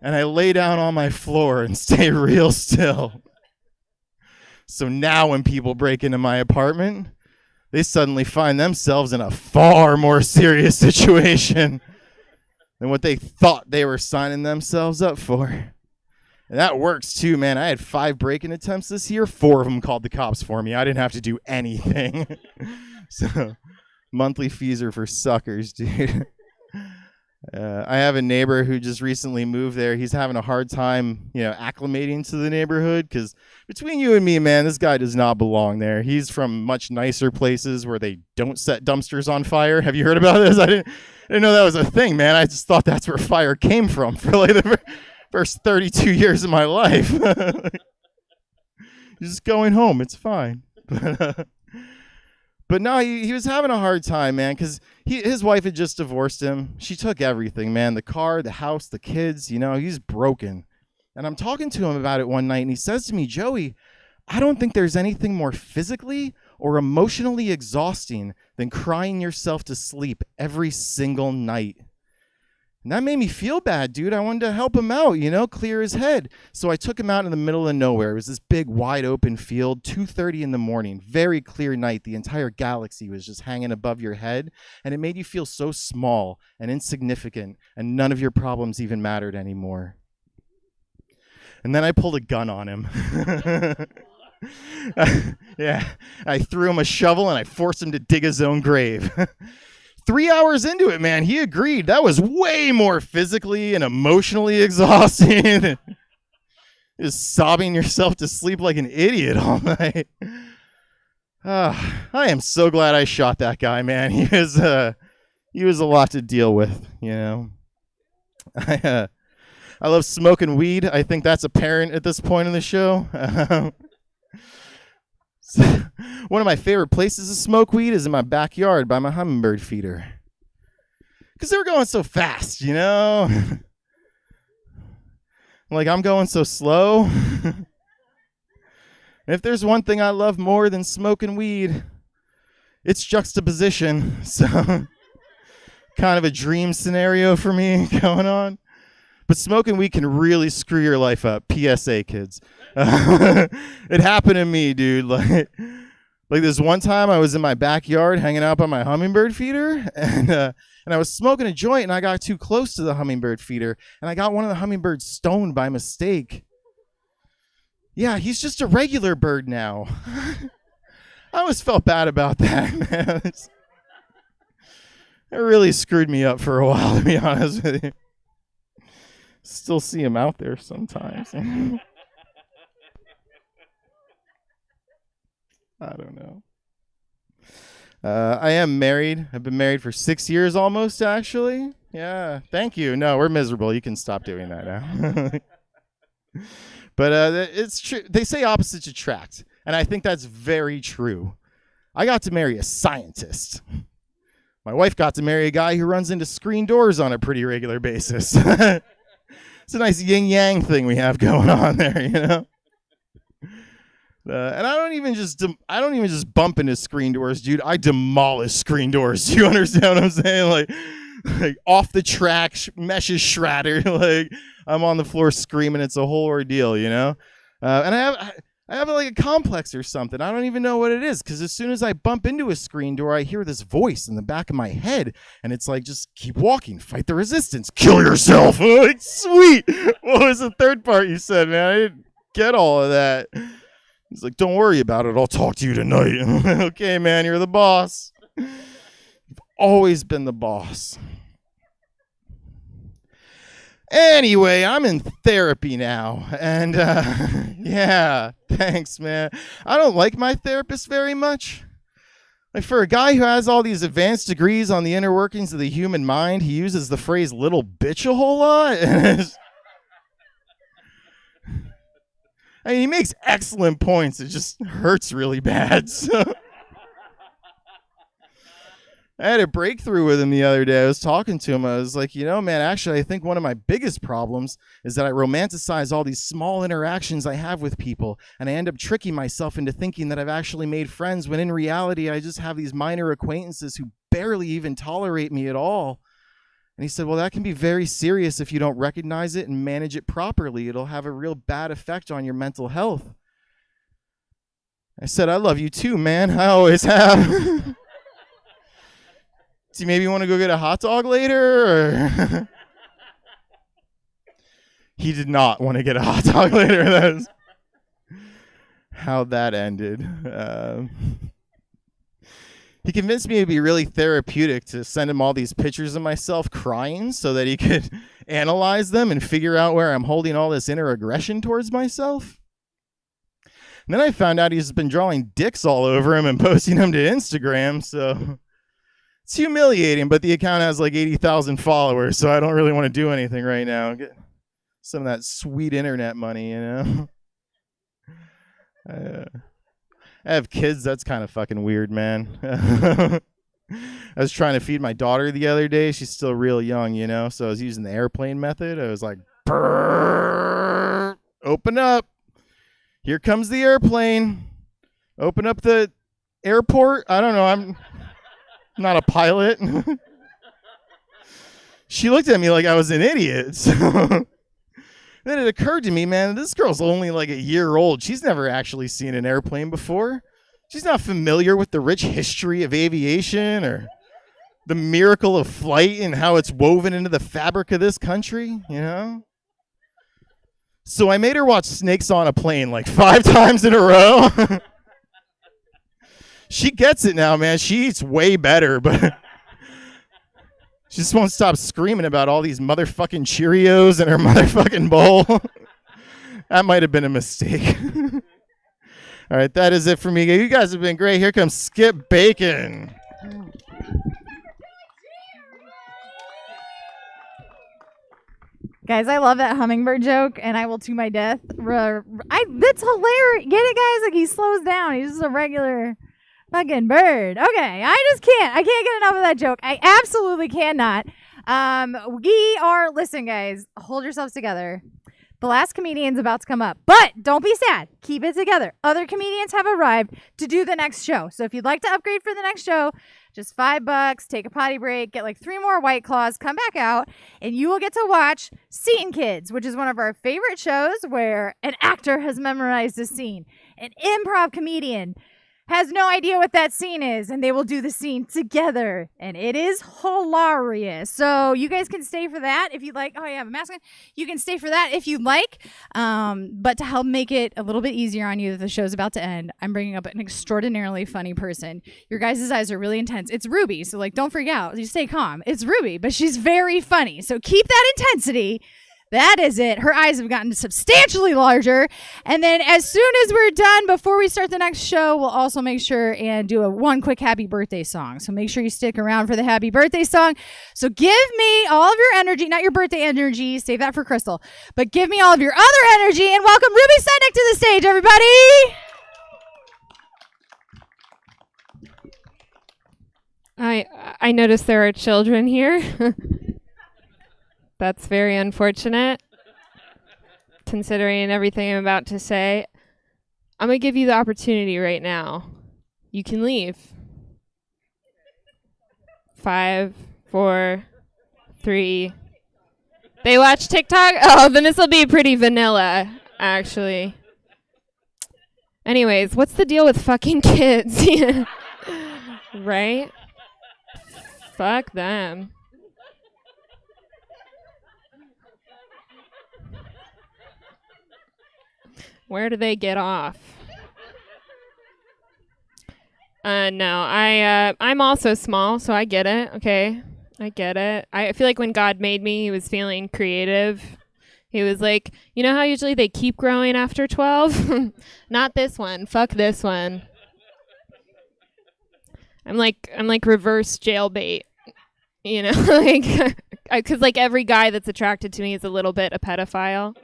I lay down on my floor and stay real still. So now when people break into my apartment, they suddenly find themselves in a far more serious situation than what they thought they were signing themselves up for. And that works too, man. I had 5 break-in attempts this year. 4 of them called the cops for me. I didn't have to do anything. So monthly fees are for suckers, dude. I have a neighbor who just recently moved there. He's having a hard time, acclimating to the neighborhood because between you and me, man, this guy does not belong there. He's from much nicer places where they don't set dumpsters on fire. Have you heard about this? I didn't know that was a thing, man. I just thought that's where fire came from for like the first 32 years of my life. Just going home. It's fine. But no, he was having a hard time, man, because his wife had just divorced him. She took everything, man, the car, the house, the kids, he's broken. And I'm talking to him about it one night, and he says to me, Joey, I don't think there's anything more physically or emotionally exhausting than crying yourself to sleep every single night. And that made me feel bad, dude. I wanted to help him out, clear his head. So I took him out in the middle of nowhere. It was this big, wide open field, 2:30 in the morning, very clear night. The entire galaxy was just hanging above your head. And it made you feel so small and insignificant, and none of your problems even mattered anymore. And then I pulled a gun on him. Yeah, I threw him a shovel and I forced him to dig his own grave. 3 hours into it, man, he agreed. That was way more physically and emotionally exhausting than just sobbing yourself to sleep like an idiot all night. I am so glad I shot that guy, man. He was a lot to deal with, I love smoking weed. I think that's apparent at this point in the show. One of my favorite places to smoke weed is in my backyard by my hummingbird feeder. Because they were going so fast, Like, I'm going so slow. And if there's one thing I love more than smoking weed, it's juxtaposition. So, kind of a dream scenario for me going on. But smoking weed can really screw your life up. PSA, kids. It happened to me, dude. Like this one time I was in my backyard hanging out by my hummingbird feeder, and I was smoking a joint, and I got too close to the hummingbird feeder, and I got one of the hummingbirds stoned by mistake. Yeah, he's just a regular bird now. I always felt bad about that, man. It really screwed me up for a while, to be honest with you. Still see him out there sometimes. I don't know. I am married. I've been married for 6 years almost, actually. Yeah, thank you. No, we're miserable. You can stop doing that now. But it's true. They say opposites attract, and I think that's very true. I got to marry a scientist. My wife got to marry a guy who runs into screen doors on a pretty regular basis. It's a nice yin-yang thing we have going on there, And I don't even just bump into screen doors, dude. I demolish screen doors. Do you understand what I'm saying? Like off the track, mesh is shredded. Like I'm on the floor screaming. It's a whole ordeal, And I have like a complex or something. I don't even know what it is, because as soon as I bump into a screen door, I hear this voice in the back of my head, and it's like, just keep walking, fight the resistance, kill yourself. Like, sweet. What was the third part you said, man? I didn't get all of that. He's like, don't worry about it. I'll talk to you tonight. Okay, man, you're the boss. You've always been the boss. Anyway, I'm in therapy now, and yeah, thanks, man. I don't like my therapist very much. Like, for a guy who has all these advanced degrees on the inner workings of the human mind, he uses the phrase little bitch a whole lot. I mean, he makes excellent points. It just hurts really bad. So I had a breakthrough with him the other day. I was talking to him. I was like, you know, man, actually, I think one of my biggest problems is that I romanticize all these small interactions I have with people, and I end up tricking myself into thinking that I've actually made friends, when in reality, I just have these minor acquaintances who barely even tolerate me at all. And he said, well, that can be very serious if you don't recognize it and manage it properly. It'll have a real bad effect on your mental health. I said, I love you too, man. I always have. Do you maybe want to go get a hot dog later? Or he did not want to get a hot dog later. That's how that ended. He convinced me it'd be really therapeutic to send him all these pictures of myself crying so that he could analyze them and figure out where I'm holding all this inner aggression towards myself. And then I found out he's been drawing dicks all over him and posting them to Instagram, so it's humiliating, but the account has like 80,000 followers, so I don't really want to do anything right now. Get some of that sweet internet money, you know? I have kids. That's kind of fucking weird, man. I was trying to feed my daughter the other day. She's still real young, you know? So I was using the airplane method. I was like, open up. Here comes the airplane. Open up the airport. I don't know. I'm not a pilot. She looked at me like I was an idiot. So then it occurred to me, man, this girl's only like a year old. She's never actually seen an airplane before. She's not familiar with the rich history of aviation or the miracle of flight and how it's woven into the fabric of this country, you know? So I made her watch Snakes on a Plane like 5 times in a row. She gets it now, man. She eats way better, but she just won't stop screaming about all these motherfucking Cheerios in her motherfucking bowl. That might have been a mistake. All right, that is it for me. You guys have been great. Here comes Skip Bacon. Guys, I love that hummingbird joke, and I will to my death. That's hilarious. Get it, guys? Like, he slows down. He's just a regular fucking bird. Okay, I just can't. I can't get enough of that joke. I absolutely cannot. Listen, guys, hold yourselves together. The last comedian's about to come up, but don't be sad. Keep it together. Other comedians have arrived to do the next show. So if you'd like to upgrade for the next show, just $5, take a potty break, get like 3 more White Claws, come back out, and you will get to watch Scene Kids, which is one of our favorite shows where an actor has memorized a scene. An improv comedian has no idea what that scene is, and they will do the scene together, and it is hilarious. So you guys can stay for that if you'd like. Oh, yeah, I have a mask on. You can stay for that if you'd like. But to help make it a little bit easier on you that the show's about to end, I'm bringing up an extraordinarily funny person. Your guys' eyes are really intense. It's Ruby, so like, don't freak out. You stay calm. It's Ruby, but she's very funny. So keep that intensity. That is it. Her eyes have gotten substantially larger. And then as soon as we're done, before we start the next show, we'll also make sure and do one quick happy birthday song. So make sure you stick around for the happy birthday song. So give me all of your energy, not your birthday energy, save that for Crystal, but give me all of your other energy and welcome Ruby Sednick to the stage, everybody. I noticed there are children here. That's very unfortunate, considering everything I'm about to say. I'm going to give you the opportunity right now. You can leave. 5, 4, 3. They watch TikTok? Oh, then this will be pretty vanilla, actually. Anyways, what's the deal with fucking kids? Right? Fuck them. Where do they get off? No, I'm also small, so I get it. Okay, I get it. I feel like when God made me, he was feeling creative. He was like, you know how usually they keep growing after 12? Not this one. Fuck this one. I'm like reverse jailbait. You know, like, because like every guy that's attracted to me is a little bit a pedophile.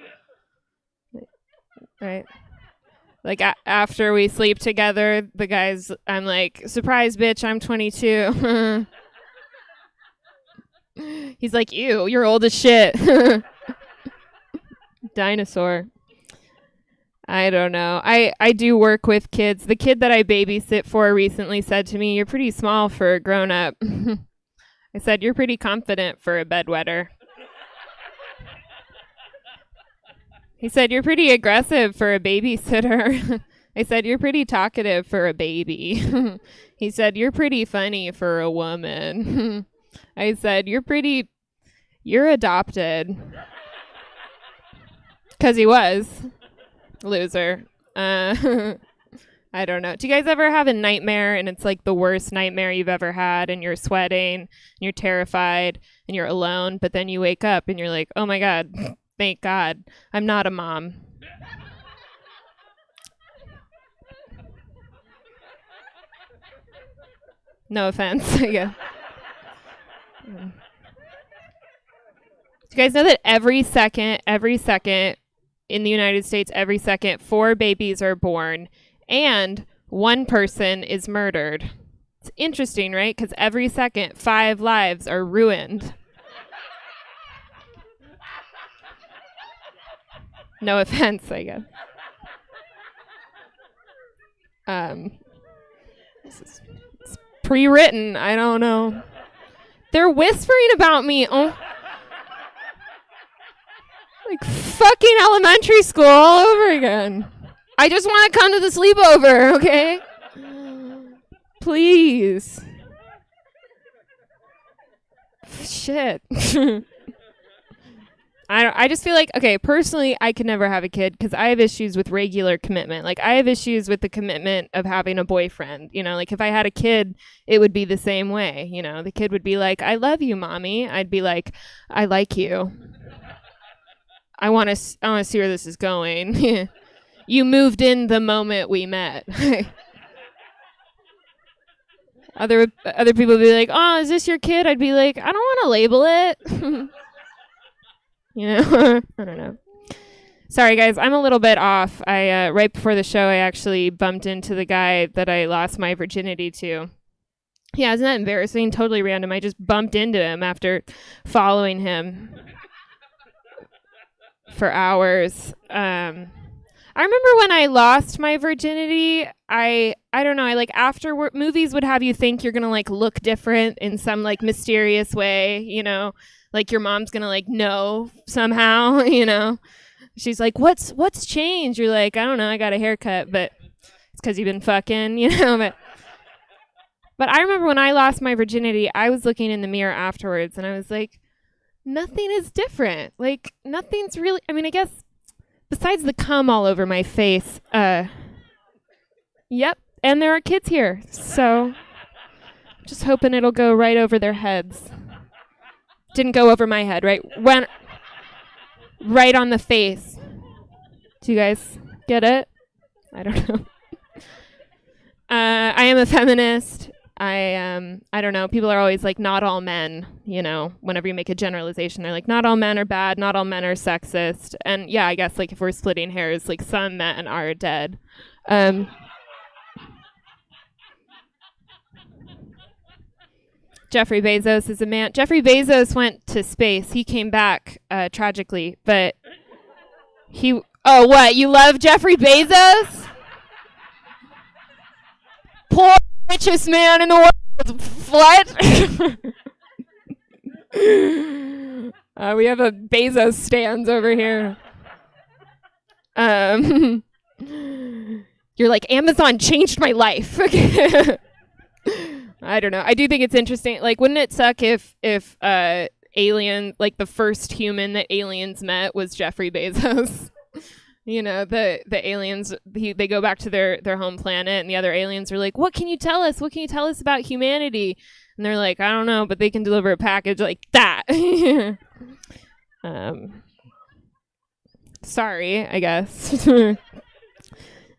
Right? Like after we sleep together, the guys, I'm like, surprise, bitch, I'm 22. He's like, ew, you're old as shit. Dinosaur. I don't know. I do work with kids. The kid that I babysit for recently said to me, you're pretty small for a grown-up. I said, you're pretty confident for a bedwetter. He said, you're pretty aggressive for a babysitter. I said, you're pretty talkative for a baby. He said, you're pretty funny for a woman. I said, you're adopted. 'Cause he was. Loser. I don't know. Do you guys ever have a nightmare and it's like the worst nightmare you've ever had and you're sweating and you're terrified and you're alone, but then you wake up and you're like, oh my God, thank God, I'm not a mom. No offense, I guess. Do you guys know that every second in the United States, every second, 4 babies are born and 1 person is murdered? It's interesting, right? Because every second, 5 lives are ruined. No offense, I guess. This is it's pre-written. I don't know. They're whispering about me. Oh. Like fucking elementary school all over again. I just want to come to the sleepover, okay? Please. Shit. I just feel like, okay, personally, I could never have a kid because I have issues with regular commitment. Like, I have issues with the commitment of having a boyfriend. You know, like, if I had a kid, it would be the same way. You know, the kid would be like, I love you, mommy. I'd be like, I like you. I want to see where this is going. You moved in the moment we met. Other people would be like, oh, is this your kid? I'd be like, I don't want to label it. You know, I don't know. Sorry, guys, I'm a little bit off. I right before the show, I actually bumped into the guy that I lost my virginity to. Yeah, isn't that embarrassing? Totally random. I just bumped into him after following him for hours. I remember when I lost my virginity, I don't know, I like after movies would have you think you're gonna like look different in some like mysterious way, you know, like your mom's gonna like know somehow, you know. She's like, what's changed? You're like, I don't know, I got a haircut, but it's because you've been fucking, you know. But I remember when I lost my virginity, I was looking in the mirror afterwards and I was like, nothing is different. Like nothing's really, I mean, I guess besides the cum all over my face, yep, and there are kids here, so just hoping it'll go right over their heads. Didn't go over my head, right? Went right on the face. Do you guys get it? I don't know. I am a feminist. I don't know. People are always like, not all men, you know, whenever you make a generalization, they're like, not all men are bad, not all men are sexist. And yeah, I guess like if we're splitting hairs, like some men are dead. Jeffrey Bezos is a man. Jeffrey Bezos went to space. He came back tragically, but oh, what? You love Jeffrey Bezos? Poor richest man in the world. What? We have a Bezos stands over here. You're like, Amazon changed my life. I don't know. I do think it's interesting. Like, wouldn't it suck if alien, like the first human that aliens met was Jeffrey Bezos? You know, the aliens, they go back to their home planet, and the other aliens are like, what can you tell us? What can you tell us about humanity? And they're like, I don't know, but they can deliver a package like that. Sorry, I guess.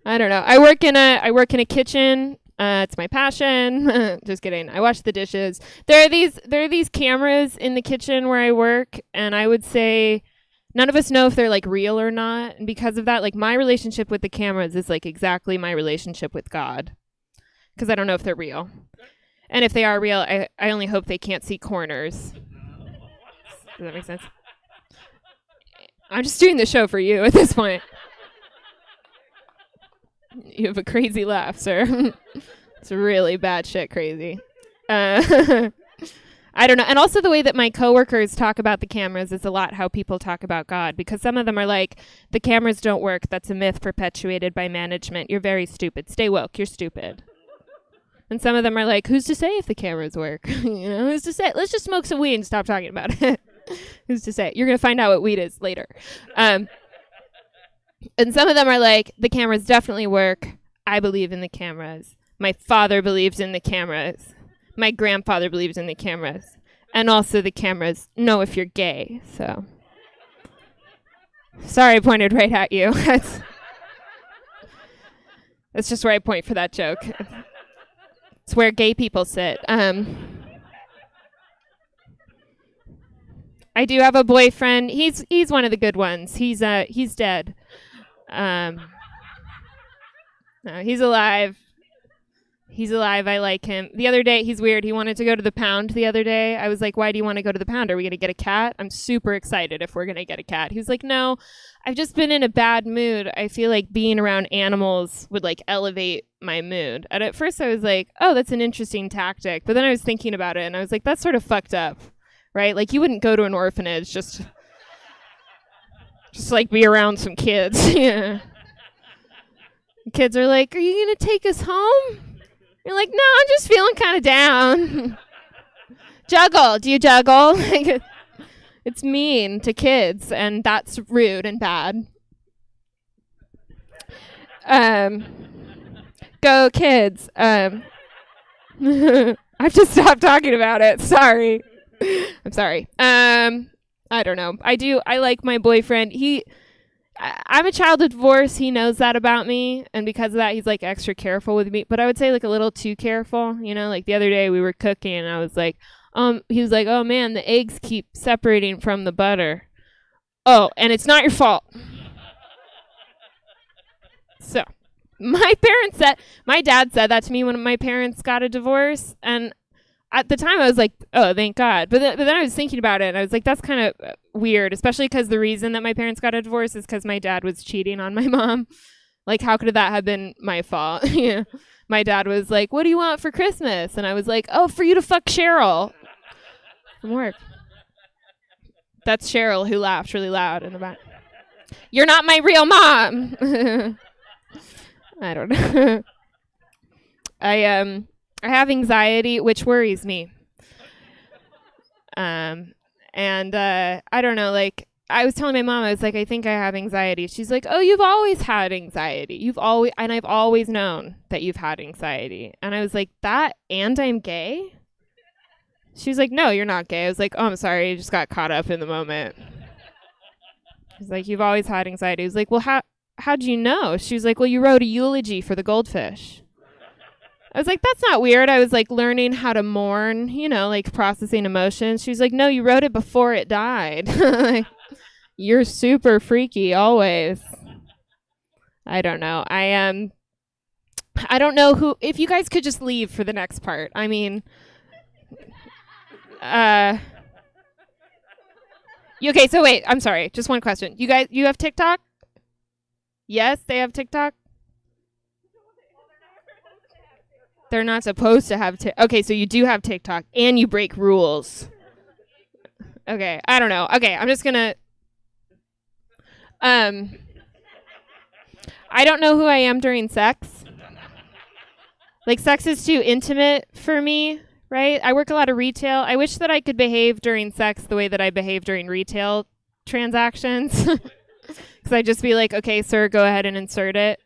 I don't know. I work in a kitchen. It's my passion. Just kidding. I wash the dishes. There are these cameras in the kitchen where I work, and I would say none of us know if they're like real or not. And because of that, like my relationship with the cameras is like exactly my relationship with God, because I don't know if they're real. And if they are real, I only hope they can't see corners. Does that make sense? I'm just doing the show for you at this point. You have a crazy laugh, sir. It's really bad shit crazy. I don't know. And also the way that my coworkers talk about the cameras is a lot how people talk about God, because some of them are like, the cameras don't work. That's a myth perpetuated by management. You're very stupid. Stay woke. You're stupid. And some of them are like, who's to say if the cameras work? You know, who's to say? Let's just smoke some weed and stop talking about it. Who's to say? You're going to find out what weed is later. And some of them are like, the cameras definitely work. I believe in the cameras. My father believes in the cameras. My grandfather believes in the cameras. And also the cameras know if you're gay. So, sorry I pointed right at you. That's just where I point for that joke. It's where gay people sit. I do have a boyfriend. He's one of the good ones. He's dead. No, he's alive. He's alive. I like him. The other day, he's weird. He wanted to go to the pound the other day. I was like, why do you want to go to the pound? Are we going to get a cat? I'm super excited if we're going to get a cat. He was like, no, I've just been in a bad mood. I feel like being around animals would like elevate my mood. And at first I was like, oh, that's an interesting tactic. But then I was thinking about it and I was like, that's sort of fucked up, right? Like you wouldn't go to an orphanage just like be around some kids. Yeah. Kids are like, are you going to take us home? You're like, no, I'm just feeling kind of down. Juggle. Do you juggle? It's mean to kids, and that's rude and bad. Go kids. I've just stopped talking about it. Sorry. I'm sorry. I don't know. I like my boyfriend. I'm a child of divorce. He knows that about me. And because of that, he's like extra careful with me. But I would say like a little too careful, you know, like the other day we were cooking and I was like, he was like, oh man, the eggs keep separating from the butter. Oh, and it's not your fault. So my dad said that to me when my parents got a divorce. And at the time I was like, oh, thank God. But then I was thinking about it and I was like, that's kind of weird, especially because the reason that my parents got a divorce is because my dad was cheating on my mom. Like, how could that have been my fault? Yeah. My dad was like, what do you want for Christmas? And I was like, oh, for you to fuck Cheryl from work. That's Cheryl who laughed really loud in the back. You're not my real mom. I don't know. I have anxiety, which worries me. And I don't know, like, I was telling my mom, I was like, I think I have anxiety. She's like, oh, you've always had anxiety. I've always known that you've had anxiety. And I was like, that and I'm gay? She's like, no, you're not gay. I was like, oh, I'm sorry. I just got caught up in the moment. She's like, you've always had anxiety. I was like, well, how'd you know? She was like, well, you wrote a eulogy for the goldfish. I was like, that's not weird. I was like learning how to mourn, you know, like processing emotions. She was like, no, you wrote it before it died. Like, you're super freaky always. I don't know. I don't know who, if you guys could just leave for the next part. I mean, okay, so wait, I'm sorry. Just one question. You have TikTok? Yes, they have TikTok? They're not supposed to have okay, so you do have TikTok and you break rules. Okay, I don't know. Okay, I'm just gonna I don't know who I am during sex. Like, sex is too intimate for me, right? I work a lot of retail. I wish that I could behave during sex the way that I behave during retail transactions. Because Because I'd just be like, okay, sir, go ahead and insert it.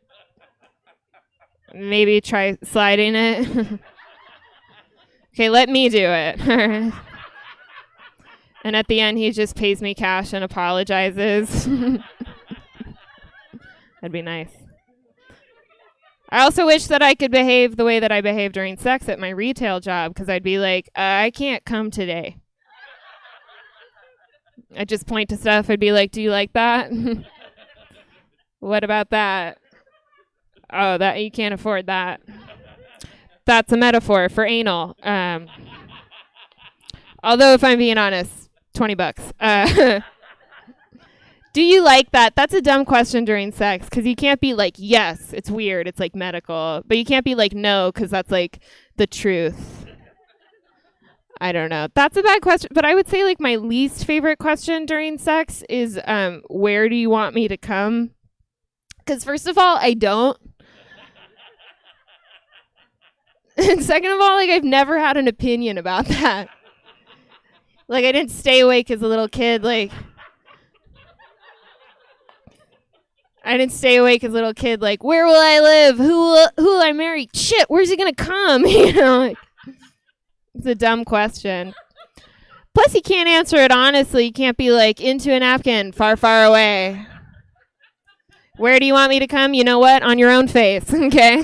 Maybe try sliding it. Okay, let me do it. And at the end, he just pays me cash and apologizes. That'd be nice. I also wish that I could behave the way that I behave during sex at my retail job, because I'd be like, I can't come today. I'd just point to stuff. I'd be like, do you like that? What about that? Oh, that you can't afford that. That's a metaphor for anal. Although, if I'm being honest, $20. Do you like that? That's a dumb question during sex, because you can't be like, yes, it's weird, it's like medical. But you can't be like, no, because that's like the truth. I don't know. That's a bad question. But I would say like my least favorite question during sex is, where do you want me to come? Because first of all, I don't. And second of all, like I've never had an opinion about that. Like I didn't stay awake as a little kid, like... I didn't stay awake as a little kid, like, where will I live? Who will I marry? Shit, where's he gonna come? You know, like, it's a dumb question. Plus, you can't answer it honestly. You can't be like, into a napkin, far, far away. Where do you want me to come? You know what? On your own face, okay?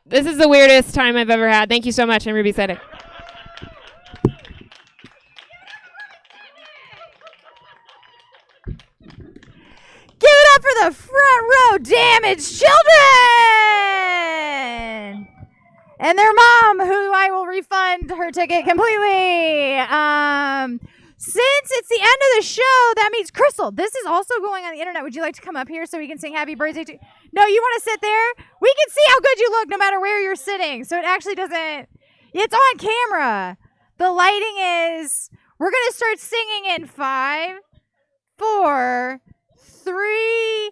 This is the weirdest time I've ever had. Thank you so much. I'm Ruby Sedek. Give it up for the front row damaged children and their mom, who I will refund her ticket completely. Since it's the end of the show, that means Crystal, this is also going on the internet. Would you like to come up here so we can sing happy birthday to... No, you want to sit there? We can see how good you look no matter where you're sitting. So it actually doesn't... It's on camera. The lighting is... We're going to start singing in 5, 4... 3,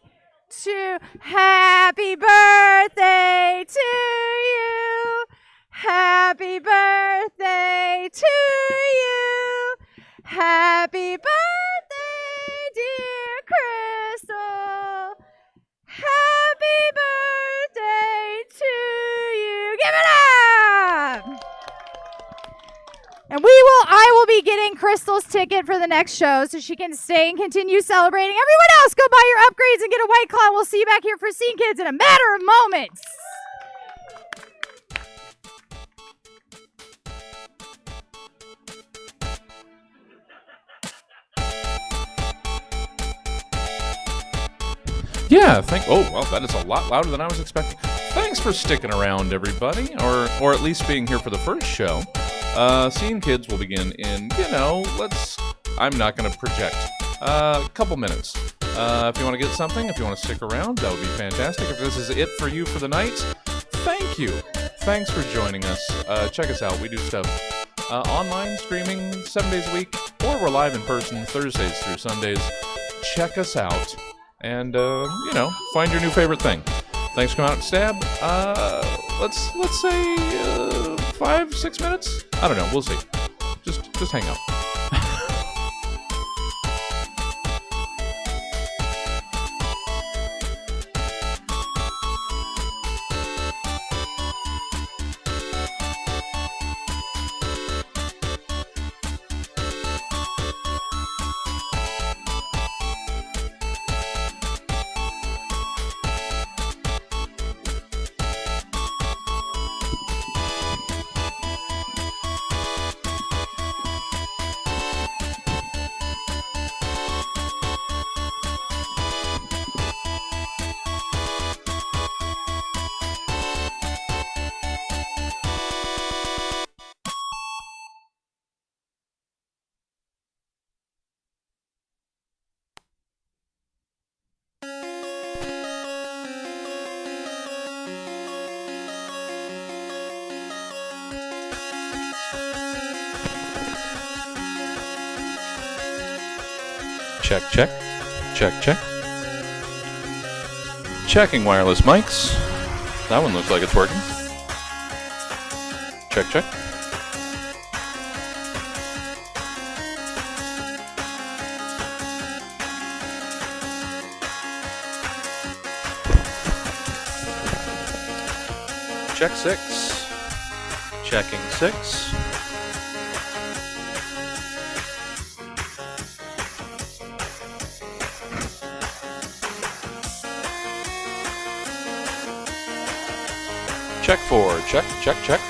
2, happy birthday to you. Happy birthday to you. Happy birthday, dear Crystal. Happy birthday to you. Give it up. And I will be getting Crystal's ticket for the next show so she can stay and continue celebrating. Everyone else, go buy your upgrades and get a White Claw. We'll see you back here for Scene Kids in a matter of moments. Yeah, oh, well, that is a lot louder than I was expecting. Thanks for sticking around, everybody, or at least being here for the first show. Scene Kids will begin in, I'm not going to project, a couple minutes. If you want to get something, if you want to stick around, that would be fantastic. If this is it for you for the night, thank you. Thanks for joining us. Check us out. We do stuff online, streaming 7 days a week, or we're live in person Thursdays through Sundays. Check us out and, find your new favorite thing. Thanks for coming out to Stab. Let's say 5-6 minutes? I don't know. We'll see. Just hang out. Check, check. Check, check. Checking wireless mics. That one looks like it's working. Check, check. Check 6. Checking 6. Check 4. Check, check, check.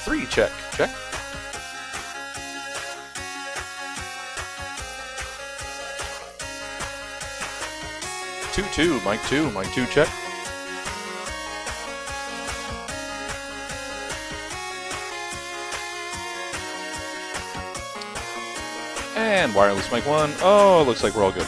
Three, check, check. Two, mic 2, check. And wireless mic 1. Oh, looks like we're all good.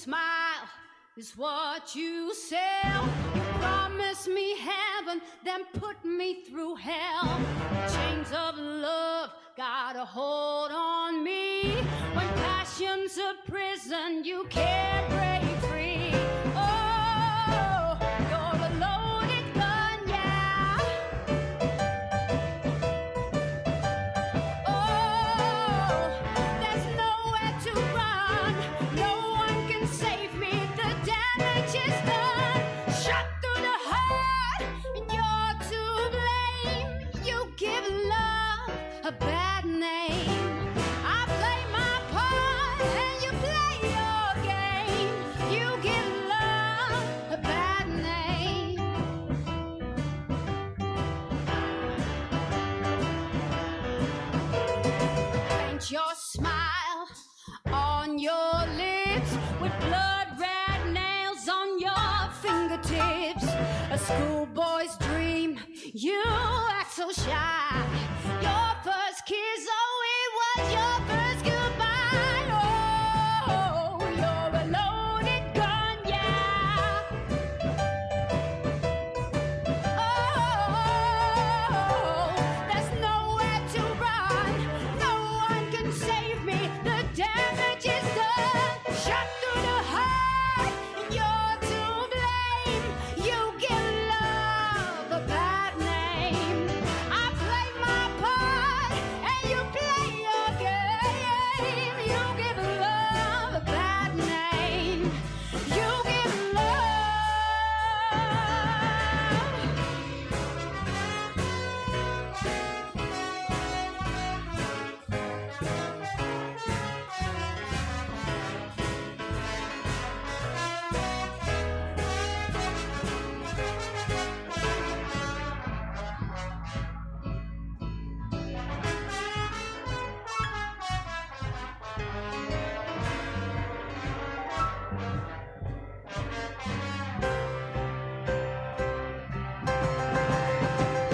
smile is what you sell. You promise me heaven, then put me through hell. Chains of love got a hold on me. When passion's a prison, you can't break free. Oh, you're a loaded gun, yeah. Oh, there's nowhere to run. No one can save me. The damage is done. Shot through the heart, and you're to blame. You give love a bad name. I play my part, and you play your game. You give love a bad name. Paint your smile on your lips with blood red nails on your fingertips. A schoolboy's dream, you act so shy. Your first kiss, oh, it was your first goodbye. Oh, you're a loaded gun, yeah. Oh, there's nowhere to run. No one can save me. The damage is done. Shot through the heart, and you're to blame. You give love a bad name. I play my part, and you play your game. You give love a bad name. You give love.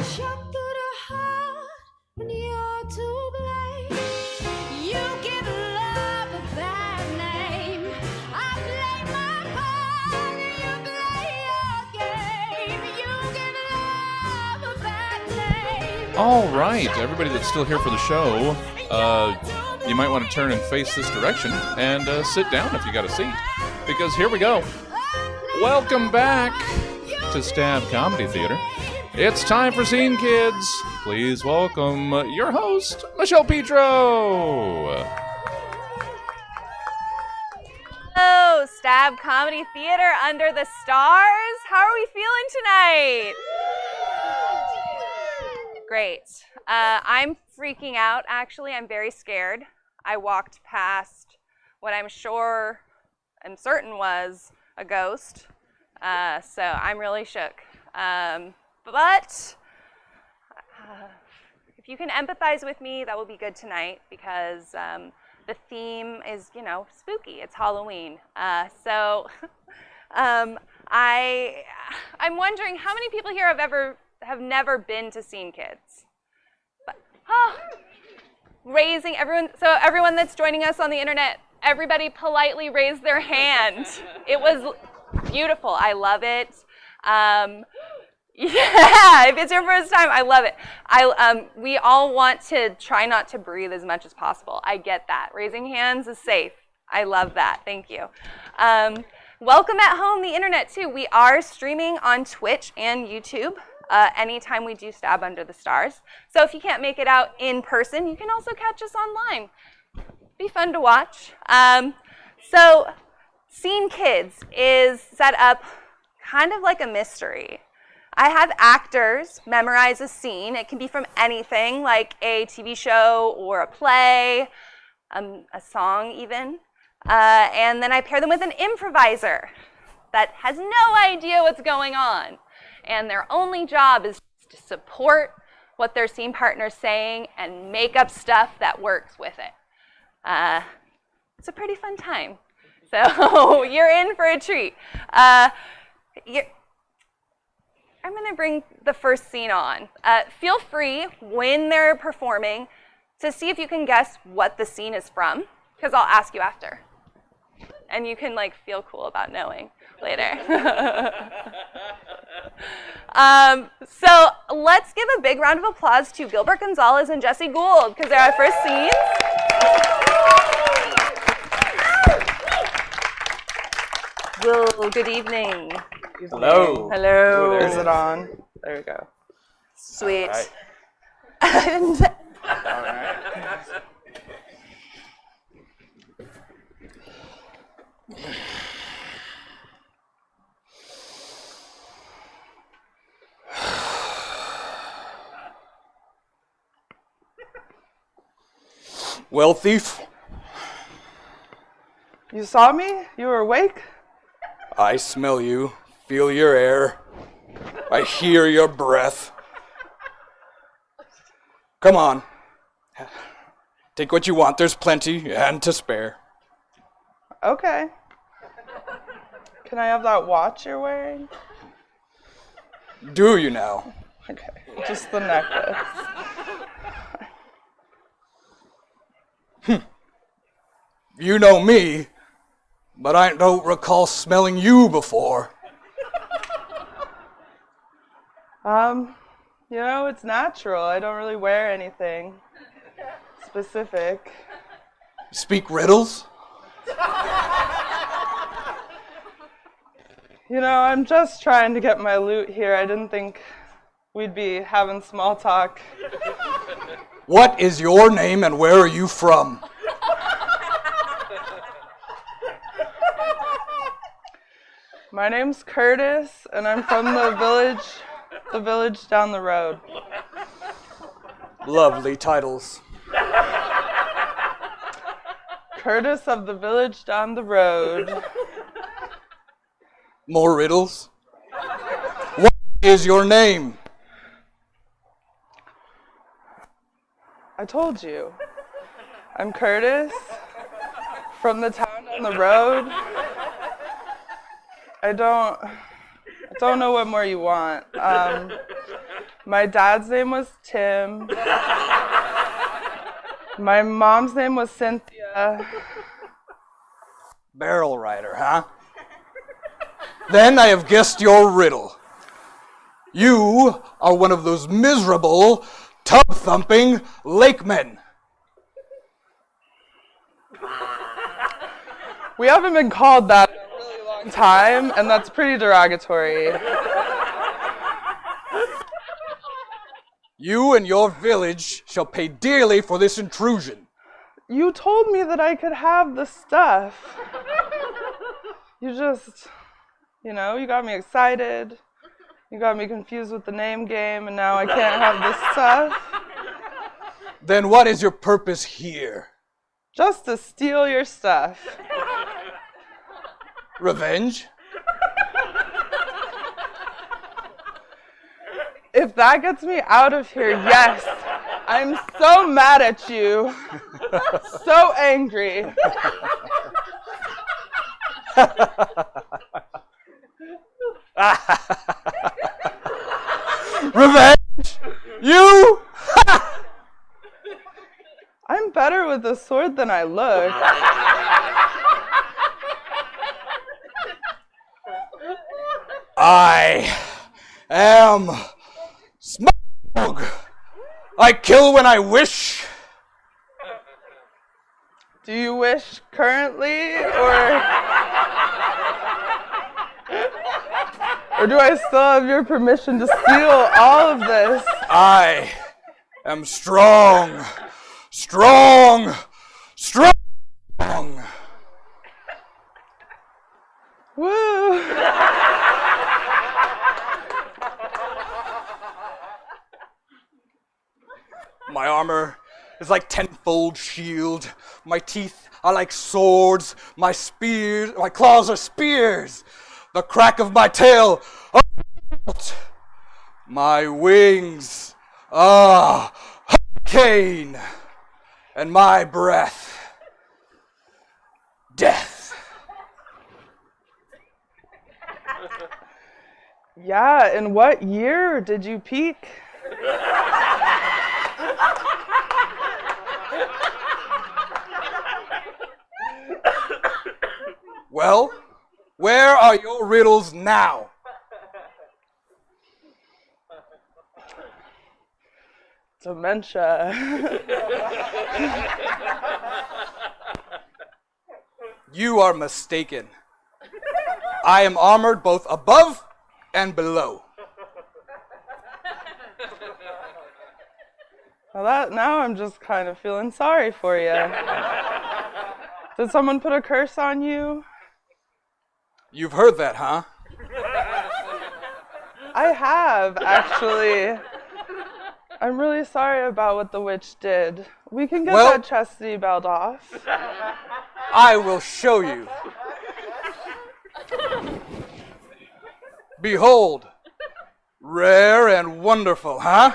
Shot through the heart, and you're to blame. You give love a bad name. I play my part, and you play your game. You give love a bad name. All right, everybody that's still here for the show, you might want to turn and face this direction and sit down if you got a seat, because here we go. Welcome back to Stab Comedy Theater. It's time for Scene Kids. Please welcome your host, Michelle Petro. Hello, Stab Comedy Theater under the stars. How are we feeling tonight? Great. I'm freaking out, actually. I'm very scared. I walked past what I'm certain was a ghost. So I'm really shook. But if you can empathize with me, that will be good tonight, because the theme is, spooky. It's Halloween. I'm wondering how many people here have never been to Scene Kids. Raising everyone. So everyone that's joining us on the internet, everybody politely raised their hand. It was beautiful. I love it. Yeah, if it's your first time, I love it. We all want to try not to breathe as much as possible. I get that. Raising hands is safe. I love that. Thank you. Welcome at home, the internet too. We are streaming on Twitch and YouTube anytime we do Stab Under the Stars. So if you can't make it out in person, you can also catch us online. Be fun to watch. So Scene Kids is set up kind of like a mystery. I have actors memorize a scene. It can be from anything, like a TV show or a play, a song even. And then I pair them with an improviser that has no idea what's going on. And their only job is to support what their scene partner's saying and make up stuff that works with it. It's a pretty fun time. So you're in for a treat. I'm going to bring the first scene on. Feel free, when they're performing, to see if you can guess what the scene is from, because I'll ask you after. and you can like feel cool about knowing later. So let's give a big round of applause to Gilbert Gonzalez and Jesse Gould because they're our first scenes. Whoa, good evening. Hello. Hello. Is it on? There we go. Sweet. All right. Well, thief, You saw me? You were awake? I smell you, feel your air, I hear your breath. Come on. Take what you want, there's plenty and to spare. Okay. Can I have that watch you're wearing? Do you now? Okay, just the necklace. You know me, but I don't recall smelling you before. You know, it's natural. I don't really wear anything specific. Speak riddles? You know, I'm just trying to get my loot here. I didn't think we'd be having small talk. What is your name and where are you from? My name's Curtis, and I'm from the village down the road. Lovely titles. Curtis of the village down the road. More riddles? What is your name? I told you. I'm Curtis, from the town down the road. I don't know what more you want. My dad's name was Tim. My mom's name was Cynthia. Barrel rider, huh? Then I have guessed your riddle. You are one of those miserable, tub-thumping lakemen. We haven't been called that in a really long time, and that's pretty derogatory. You and your village shall pay dearly for this intrusion. You told me that I could have the stuff. You just, you got me excited. You got me confused with the name game, and now I can't have this stuff. Then what is your purpose here? Just to steal your stuff. Revenge? If that gets me out of here, yes. I'm so mad at you. So angry. Revenge? You? I'm better with a sword than I look. I am Smog. I kill when I wish. Do you wish currently, or do I still have your permission to steal all of this? I am strong. Strong. Strong. Woo! My armor is like tenfold shield. My teeth are like swords. My claws are spears. The crack of my tail, my wings, hurricane, and my breath, death. Yeah, in what year did you peak? Well, where are your riddles now? Dementia. You are mistaken. I am armored both above and below. Well, now I'm just kind of feeling sorry for you. Did someone put a curse on you? You've heard that, huh? I have, actually. I'm really sorry about what the witch did. We can get Well- that chastity belt off. I will show you. Behold, rare and wonderful, huh?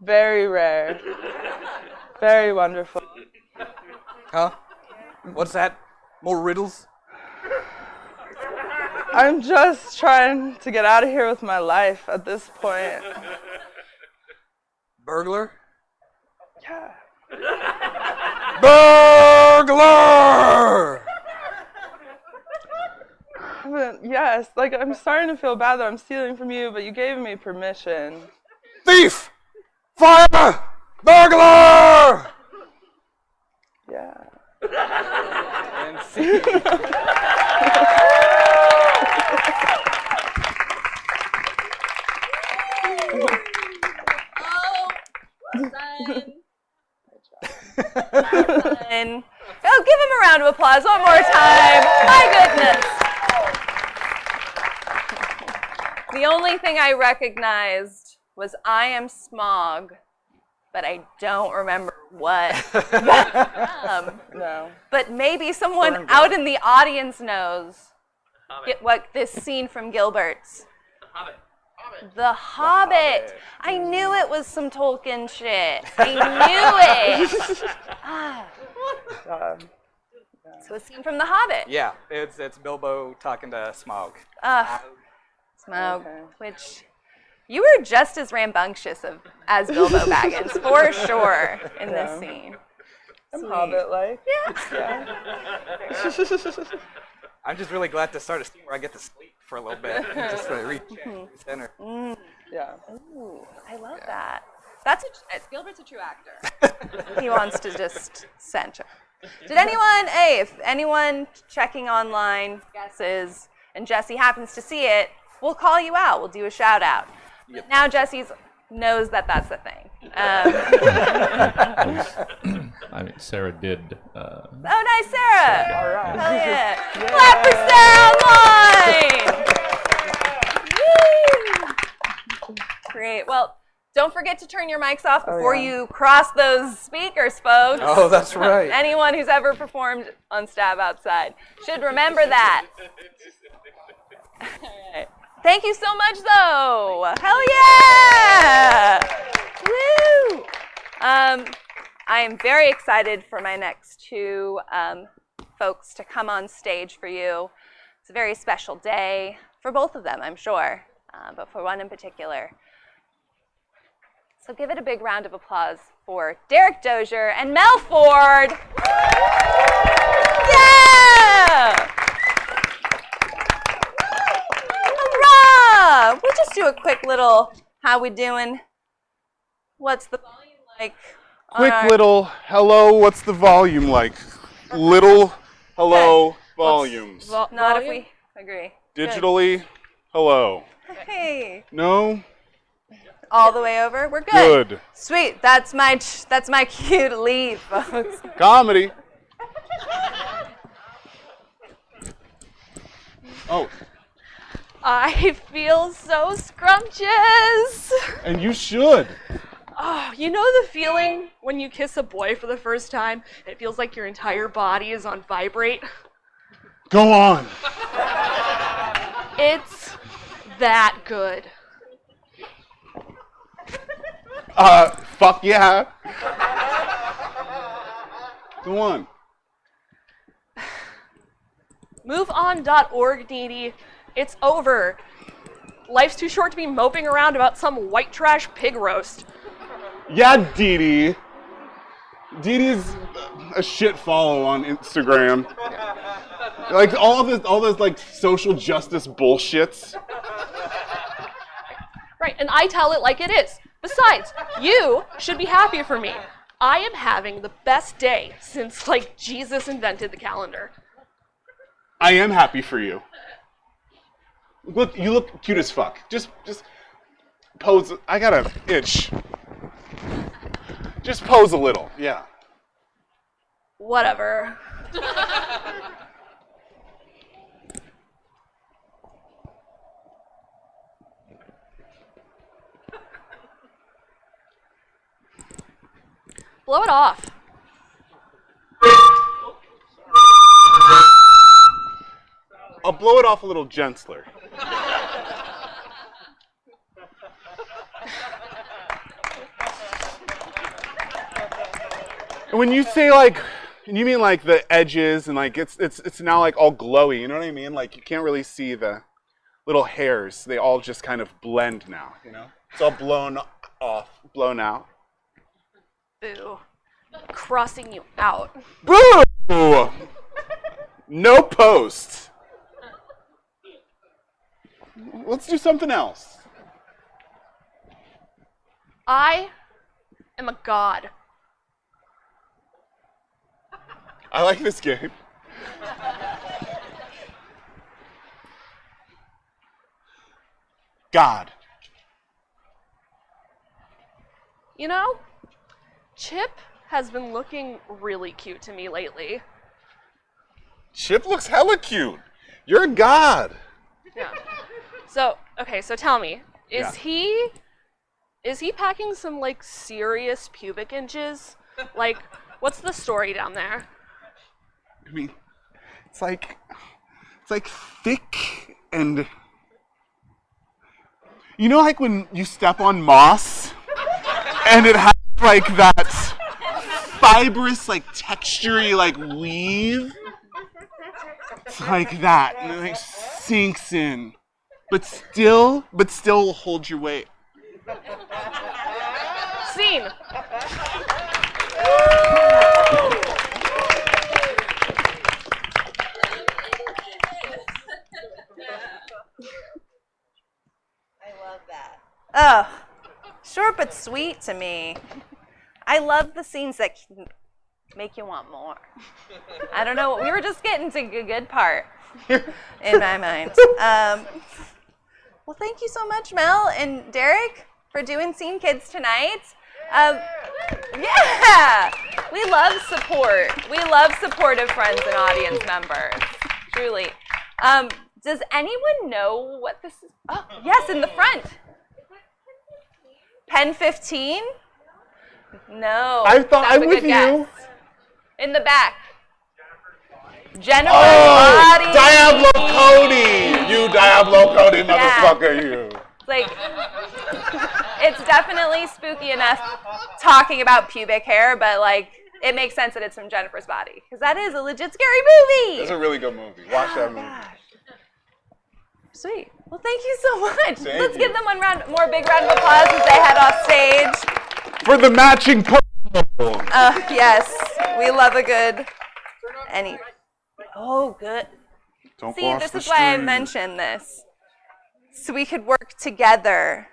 Very rare. Very wonderful. Huh? What's that? More riddles? I'm just trying to get out of here with my life at this point. Burglar? Yeah. Burglar! But yes, like I'm starting to feel bad that I'm stealing from you, but you gave me permission. Thief! Fire! Burglar! Yeah. And see. And oh, give him a round of applause one more time. My goodness. The only thing I recognized was I am Smog, but I don't remember what. No. But maybe someone out in the audience knows what this scene from Gilbert's. The Hobbit. I knew it was some Tolkien shit. I knew it. So a scene from The Hobbit. Yeah, it's Bilbo talking to Smaug. Smaug, which you were just as rambunctious as Bilbo Baggins, for sure, in this scene. I'm Hobbit-like. Yeah. I'm just really glad to start a scene where I get to sleep for a little bit. Just to reach center. Yeah. Ooh, I love that. Gilbert's a true actor. He wants to just center. Did anyone, if anyone checking online guesses and Jesse happens to see it, we'll call you out. We'll do a shout out. Yep. Now Jesse knows that that's the thing. I mean, Sarah did. Oh, nice, Sarah. All right. Hell yeah. Yeah. Clap for Sarah online. Woo. Great. Well, don't forget to turn your mics off before you cross those speakers, folks. Oh, that's right. Anyone who's ever performed on Stab Outside should remember that. All right. Thank you so much, though. Hell yeah! Woo! I am very excited for my next two folks to come on stage for you. It's a very special day for both of them, I'm sure, but for one in particular. So give it a big round of applause for Derek Dozier and Mel Ford. Yeah! Hurrah! We'll just do a quick little, how we doing? What's the volume like? Quick little, hello, what's the volume like? Little, hello, volumes. Not if we agree. Digitally, hello. Hey. No? All the way over? We're good. Good. Sweet. That's my cue to leave, folks. Comedy. Oh, I feel so scrumptious. and you should. Oh, you know the feeling when you kiss a boy for the first time? It feels like your entire body is on vibrate. Go on. It's that good. Fuck yeah. Go on. MoveOn.org, Dee Dee. It's over. Life's too short to be moping around about some white trash pig roast. Yeah, Dee Dee. Dee Dee's a shit follow on Instagram. Like all those like social justice bullshits. Right, and I tell it like it is. Besides, you should be happy for me. I am having the best day since, like, Jesus invented the calendar. I am happy for you. Look, you look cute as fuck. Just pose. I got an itch. Just pose a little, yeah. Whatever. Blow it off. I'll blow it off a little gentler. And when you say like, you mean like the edges and like it's now like all glowy, you know what I mean? Like you can't really see the little hairs. They all just kind of blend now, you know? It's all blown off, blown out. Boo. Crossing you out. Boo! No post. Let's do something else. I am a god. I like this game. God. You know, Chip has been looking really cute to me lately. Chip looks hella cute. You're a god. Yeah. So, okay, so tell me, Yeah. is he packing some like serious pubic inches? Like, what's the story down there? I mean, it's like thick and you know like when you step on moss and it has like that fibrous like textury like weave. It's like that. And it like sinks in. But still hold your weight. Scene. Oh, short but sweet to me. I love the scenes that make you want more. I don't know. We were just getting to the good part in my mind. Well, thank you so much, Mel and Derek, for doing Scene Kids tonight. Yeah, we love support. We love supportive friends and audience members. Truly. Does anyone know what this is? Oh, yes, in the front. Pen 15? No. I thought that's I'm a with good guess. you. In the back. Jennifer Oh, Body. Diablo Cody! You Diablo Cody motherfucker, you. It's like, it's definitely spooky enough talking about pubic hair, but like, it makes sense that it's from Jennifer's Body. Because that is a legit scary movie. It's a really good movie. Watch that movie. Sweet. Well, thank you so much. Thank Let's you. give them one more big round of applause as they head off stage. For the matching purple. Yes, we love a good Oh, good. Don't See, cross this the is why I stream. mentioned this. So we could work together.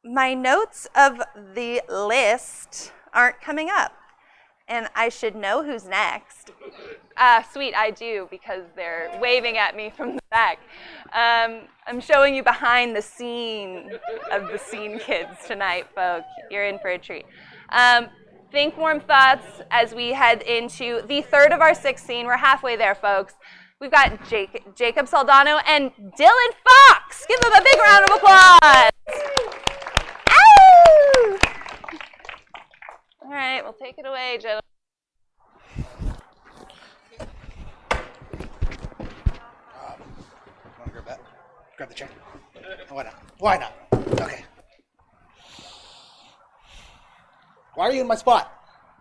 My notes of the list aren't coming up. And I should know who's next. Sweet, I do, because they're waving at me from the back. I'm showing you behind the scene of the Scene Kids tonight, folks. You're in for a treat. Think warm thoughts as we head into the third of our 6th scene. We're halfway there, folks. We've got Jacob Saldano and Dylan Fox. Give them a big round of applause. Ow! All right, we'll take it away, gentlemen. Want to grab that? Grab the chair. Why not? Why not? Okay. Why are you in my spot?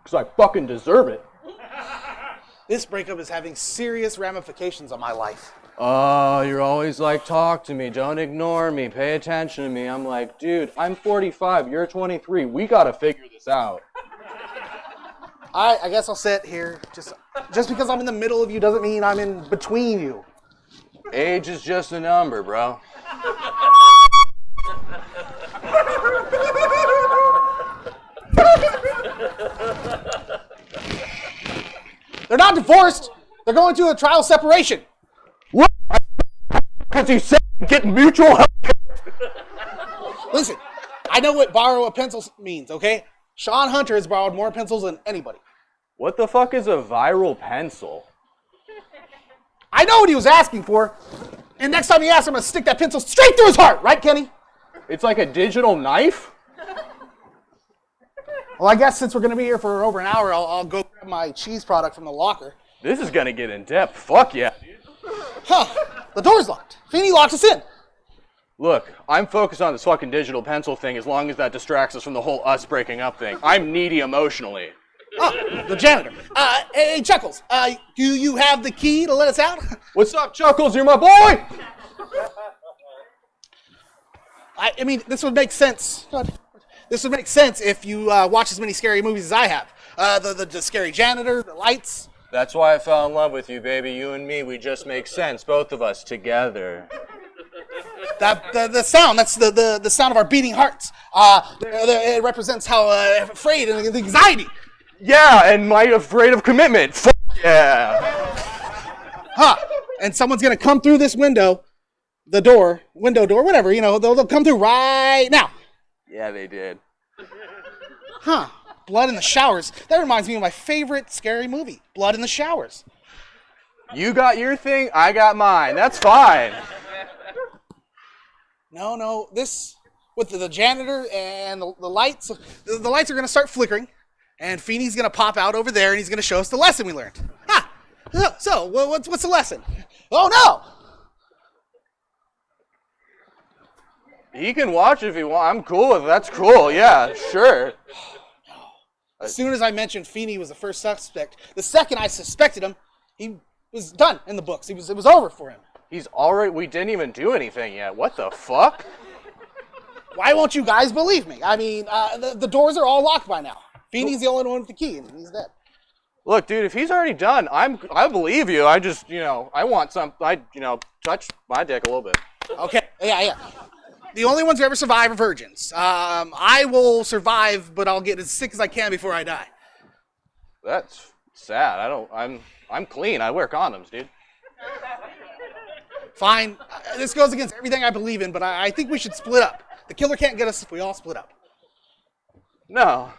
Because I fucking deserve it. This breakup is having serious ramifications on my life. Oh, you're always like, talk to me, don't ignore me, pay attention to me. I'm like, dude, I'm 45, you're 23, we gotta figure this out. I guess I'll sit here. Just Just because I'm in the middle of you doesn't mean I'm in between you. Age is just a number, bro. They're not divorced. They're going through a trial separation. What? Because you said get mutual help. Listen, I know what borrow a pencil means, okay? Sean Hunter has borrowed more pencils than anybody. What the fuck is a viral pencil? I know what he was asking for. And next time he asks, I'm going to stick that pencil straight through his heart. Right, Kenny? It's like a digital knife? Well, I guess since we're going to be here for over an hour, I'll go grab my cheese product from the locker. This is gonna get in depth. Fuck yeah. Huh. The door's locked. Feeney locked us in. Look, I'm focused on this fucking digital pencil thing as long as that distracts us from the whole us breaking up thing. I'm needy emotionally. Oh, the janitor. Hey, Chuckles, do you have the key to let us out? What's up, Chuckles? You're my boy! I mean, this would make sense. God. This would make sense if you watch as many scary movies as I have. The scary janitor, the lights. That's why I fell in love with you, baby. You and me, we just make sense, both of us together. The sound, that's the sound of our beating hearts. It represents how afraid and anxiety. Yeah, and my afraid of commitment. Fuck yeah. Huh. And someone's going to come through this window, window door, whatever, you know, they'll come through right now. Yeah, they did. Huh. Blood in the Showers. That reminds me of my favorite scary movie, Blood in the Showers. You got your thing, I got mine. That's fine. No, this, with the janitor and the lights, the lights are going to start flickering, and Feeney's going to pop out over there, and he's going to show us the lesson we learned. Ah, so what's the lesson? Oh, no! He can watch if he wants. I'm cool with it. That's cool, yeah, sure. As soon as I mentioned Feeney was the first suspect, the second I suspected him, he was done in the books. It was over for him. He's already, we didn't even do anything yet. What the fuck? Why won't you guys believe me? I mean, the doors are all locked by now. Feeney's the only one with the key, and he's dead. Look, dude, if he's already done, I believe you. I just, I want touch my dick a little bit. Okay, yeah. The only ones who ever survive are virgins. I will survive, but I'll get as sick as I can before I die. That's sad. I'm clean. I wear condoms, dude. Fine. This goes against everything I believe in, but I think we should split up. The killer can't get us if we all split up. No.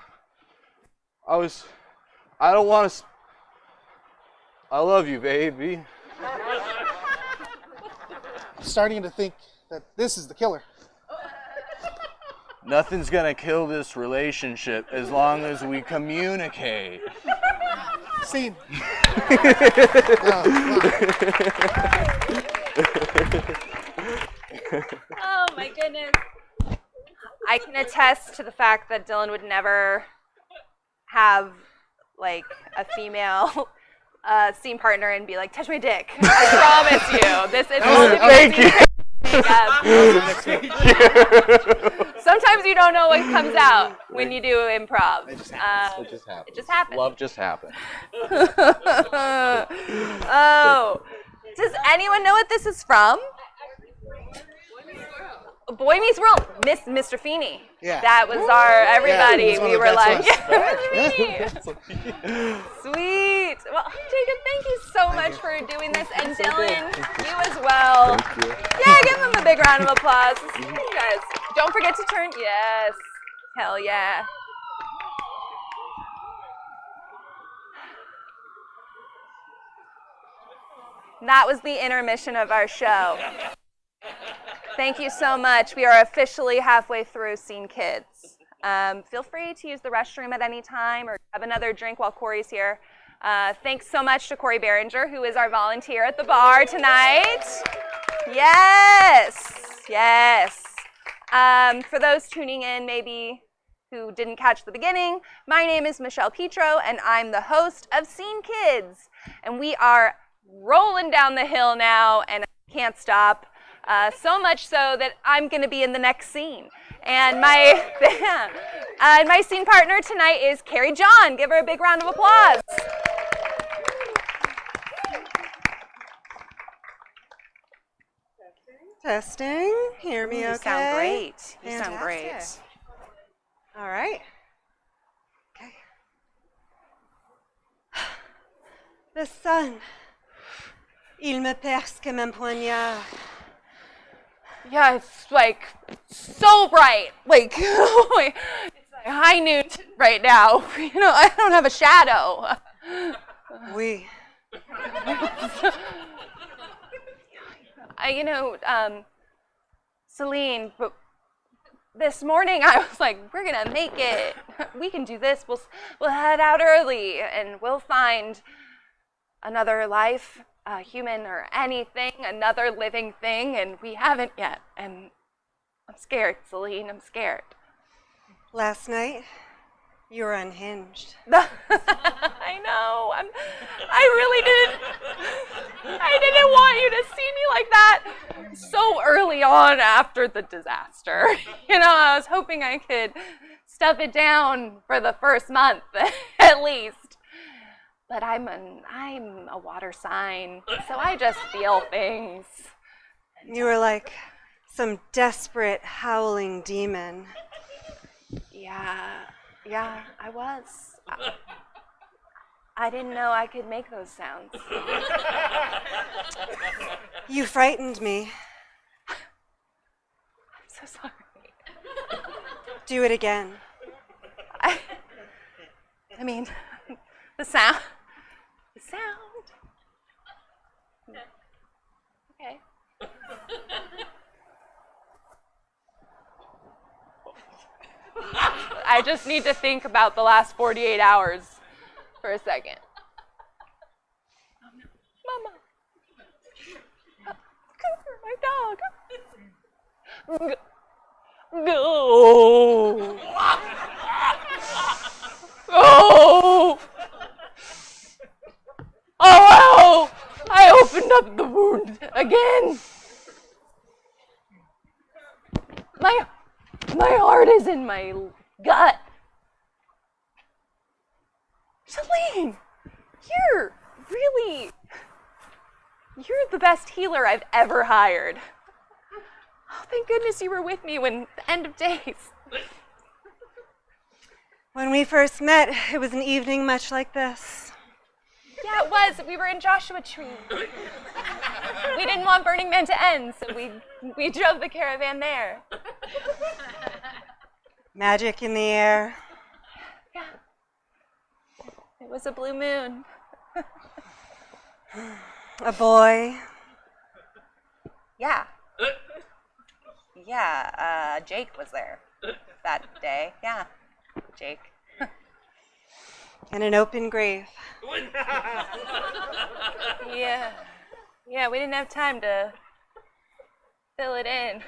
I don't want to. I love you, baby. I'm starting to think that this is the killer. Nothing's gonna kill this relationship as long as we communicate. Scene. Oh my goodness. I can attest to the fact that Dylan would never have like a female scene partner and be like, touch my dick. I promise you. This is thank you. Sometimes you don't know what comes out when you do improv. It just happens. It just happens. Love just happened. Oh. Does anyone know what this is from? Boy Meets World. Mr. Feeney. Yeah. That was our everybody. Yeah, we were like, yeah, sweet. Well, Jacob, thank you so much for doing this, and Dylan, you as well. Thank you. Yeah, give them a big round of applause. You guys, don't forget to turn. Yes. Hell yeah. That was the intermission of our show. Thank you so much. We are officially halfway through Scene Kids. Feel free to use the restroom at any time or have another drink while Corey's here. Thanks so much to Corey Behringer, who is our volunteer at the bar tonight. Yes. For those tuning in, maybe who didn't catch the beginning, my name is Michelle Petro, and I'm the host of Scene Kids. And we are rolling down the hill now, and I can't stop. So much so that I'm going to be in the next scene. And my scene partner tonight is Carrie John. Give her a big round of applause. Testing. Hear me You okay? sound great. You sound great. Fantastic. All right. Okay. The sun. Il me perce comme un poignard. Yeah, it's like so bright. Like it's like high noon right now. You know, I don't have a shadow. Oui. Celine, but this morning I was like, we're gonna make it. We can do this. We'll head out early and we'll find another life, human or anything, another living thing, and we haven't yet. And I'm scared, Celine. I'm scared. Last night, you were unhinged. I know. I really didn't. I didn't want you to see me like that so early on after the disaster. You know, I was hoping I could stuff it down for the first month at least. But I'm a water sign, so I just feel things. You were like some desperate howling demon. Yeah, I was. I didn't know I could make those sounds. You frightened me. I'm so sorry. Do it again. I mean, the sound. Okay. I just need to think about the last 48 hours for a second. Mama. Cooper, my dog. Go. Oh. Oh, I opened up the wound again. My heart is in my gut. Celine, you're the best healer I've ever hired. Oh, thank goodness you were with me when the end of days. When we first met, it was an evening much like this. Yeah, it was. We were in Joshua Tree. We didn't want Burning Man to end, so we drove the caravan there. Magic in the air. Yeah. It was a blue moon. A boy. Yeah. Yeah, Jake was there that day. Yeah, Jake. And an open grave. Yeah, we didn't have time to fill it in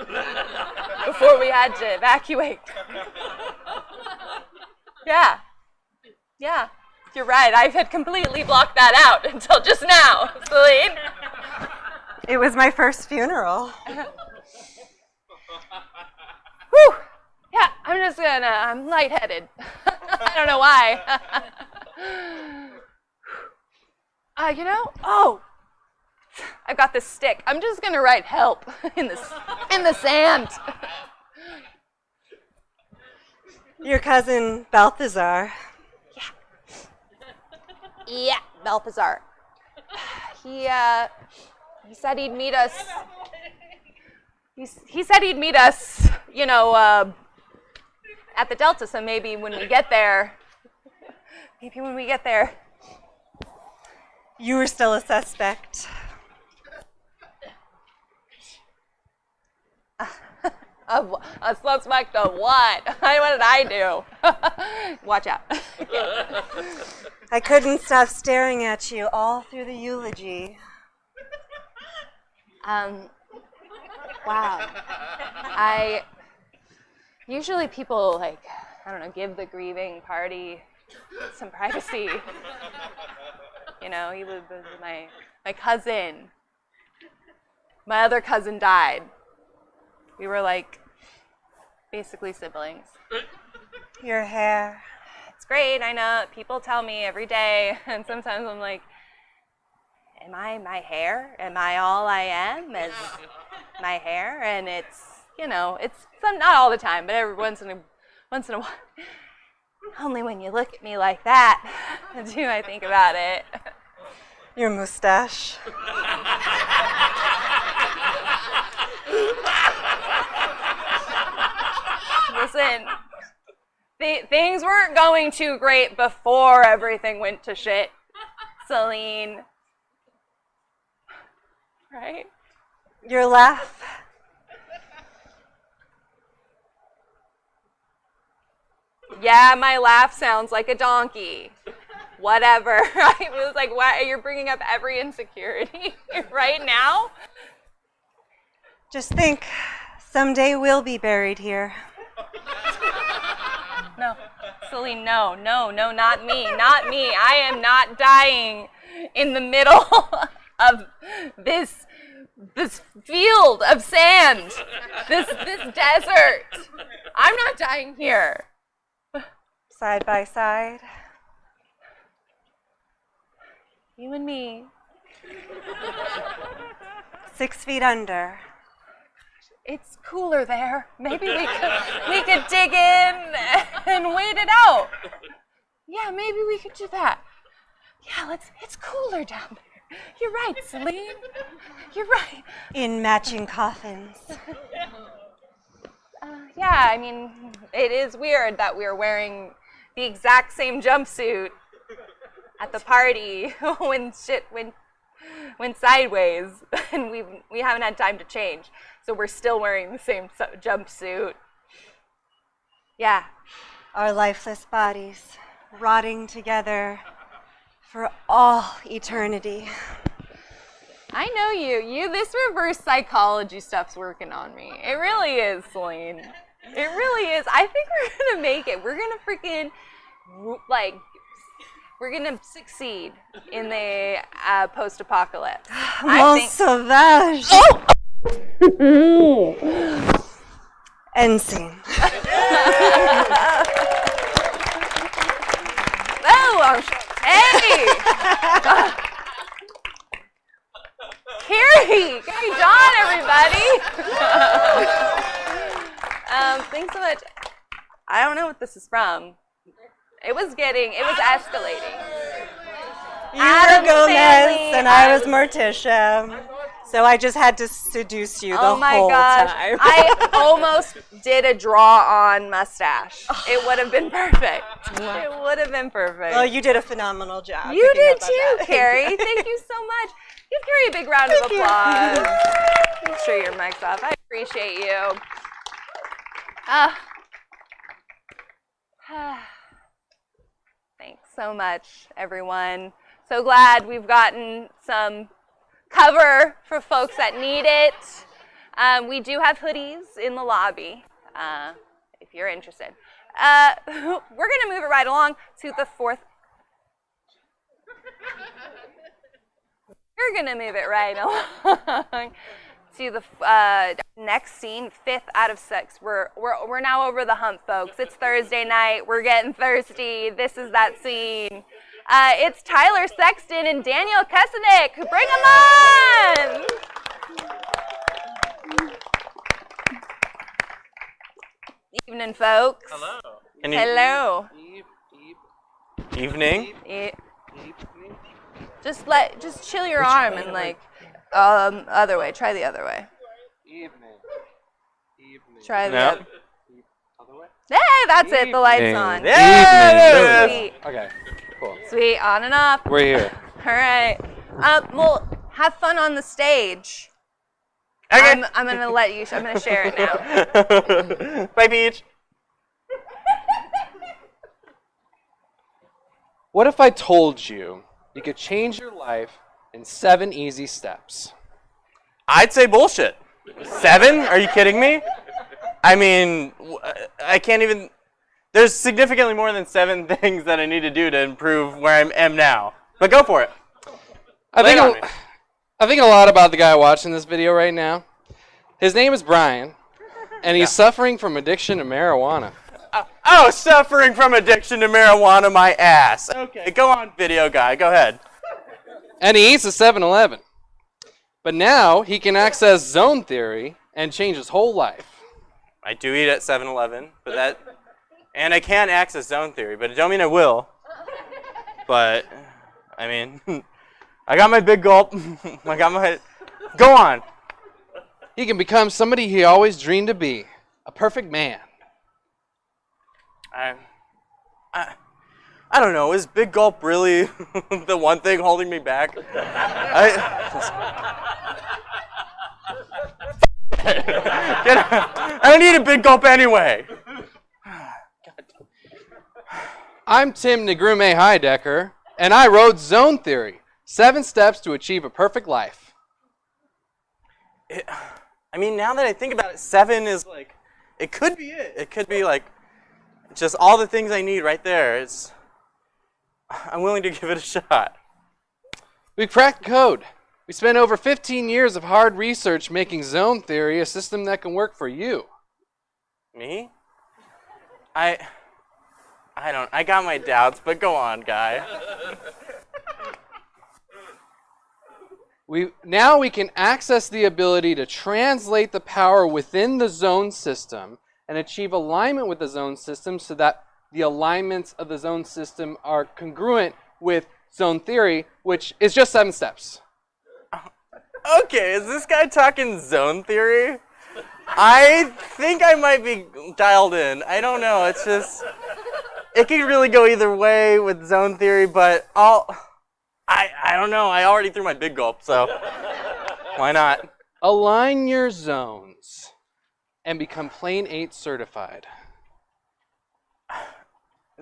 before we had to evacuate. Yeah, you're right. I had completely blocked that out until just now, Celine. It was my first funeral. Whew. Yeah, I'm lightheaded. I don't know why. I've got this stick. I'm just gonna write help in the sand. Your cousin Balthazar. Yeah, Balthazar. He said he'd meet us. He said he'd meet us, at the Delta, so maybe when we get there. You were still a suspect. A suspect of what? What did I do? Watch out. I couldn't stop staring at you all through the eulogy. Wow. Usually people give the grieving party some privacy. He was my cousin. My other cousin died. We were basically siblings. Your hair. It's great, I know. People tell me every day, and sometimes I'm like, am I my hair? Am I all I am? my hair, and it's, it's not all the time, but every once in a while. Only when you look at me like that do I think about it. Your mustache. Listen, things weren't going too great before everything went to shit, Celine. Right? Your laugh. Yeah, my laugh sounds like a donkey. Whatever. I was like, what? You're bringing up every insecurity right now? Just think, someday we'll be buried here. No, Celine, no, not me, not me. I am not dying in the middle of this field of sand, this desert. I'm not dying here. Side by side. You and me. 6 feet under. It's cooler there. Maybe we could dig in and wait it out. Yeah, maybe we could do that. Yeah, it's cooler down there. You're right, Celine. You're right. In matching coffins. Yeah, I mean, it is weird that we're wearing the exact same jumpsuit at the party when shit went sideways, and we haven't had time to change. So we're still wearing the same jumpsuit. Yeah. Our lifeless bodies rotting together for all eternity. I know you. This reverse psychology stuff's working on me. It really is, Celine. It really is. I think we're gonna make it. We're gonna freaking, we're gonna succeed in the post-apocalypse. Mon sauvage. End scene. Hey! Carrie John, everybody! Thanks so much. I don't know what this is from. It was escalating. You were Gomez and I was Morticia. So I just had to seduce you the whole time. Oh my gosh. I almost did a draw-on mustache. It would have been perfect. It would have been perfect. Well, you did a phenomenal job. You did too, Carrie. Thank you so much. Give Carrie a big round of applause. Make sure your mic's off. I appreciate you. Thanks so much, everyone. So glad we've gotten some cover for folks that need it. We do have hoodies in the lobby, if you're interested. We're going to move it right along to the fourth. We're going to move it right along to the next scene, 5th out of 6. We're now over the hump, folks. It's Thursday night. We're getting thirsty. This is that scene. It's Tyler Sexton and Daniel Kesenick. Bring them on! Evening, folks. Hello. Hello. Evening. Just chill your arm and other way. Try the other way. Evening. Try the other. Hey, that's it. The light's on. Yeah. Sweet. Okay. Cool. Sweet. On and off. We're here. All right. Well, have fun on the stage. Okay. I'm gonna let you. I'm gonna share it now. Bye, Peach. What if I told you you could change your life in 7 easy steps? I'd say bullshit. 7? Are you kidding me? I mean, I can't even. There's significantly more than 7 things that I need to do to improve where I am now. But go for it. I think a lot about the guy watching this video right now. His name is Brian, and he's suffering from addiction to marijuana. Oh, suffering from addiction to marijuana, my ass. Okay, go on, video guy. Go ahead. And he eats a 7-Eleven. But now he can access zone theory and change his whole life. I do eat at 7-Eleven, but that, and I can access zone theory, but it don't mean I will. But, I mean, I got my big gulp. I got my, go on. He can become somebody he always dreamed to be, a perfect man. I don't know, is big gulp really the one thing holding me back? I don't need a big gulp anyway. I'm Tim Negrume Heidecker, and I wrote Zone Theory, 7 steps to achieve a perfect life. I mean, now that I think about it, 7 is like, it could be it. It could be like, just all the things I need right there. I'm willing to give it a shot. We cracked the code. We spent over 15 years of hard research making Zone Theory a system that can work for you. Me? I got my doubts, but go on, guy. Now we can access the ability to translate the power within the zone system and achieve alignment with the zone system so that the alignments of the zone system are congruent with zone theory, which is just 7 steps. Okay, is this guy talking zone theory? I think I might be dialed in. I don't know, it's just, it could really go either way with zone theory, but I don't know, I already threw my big gulp, so why not? Align your zones and become Plane 8 certified.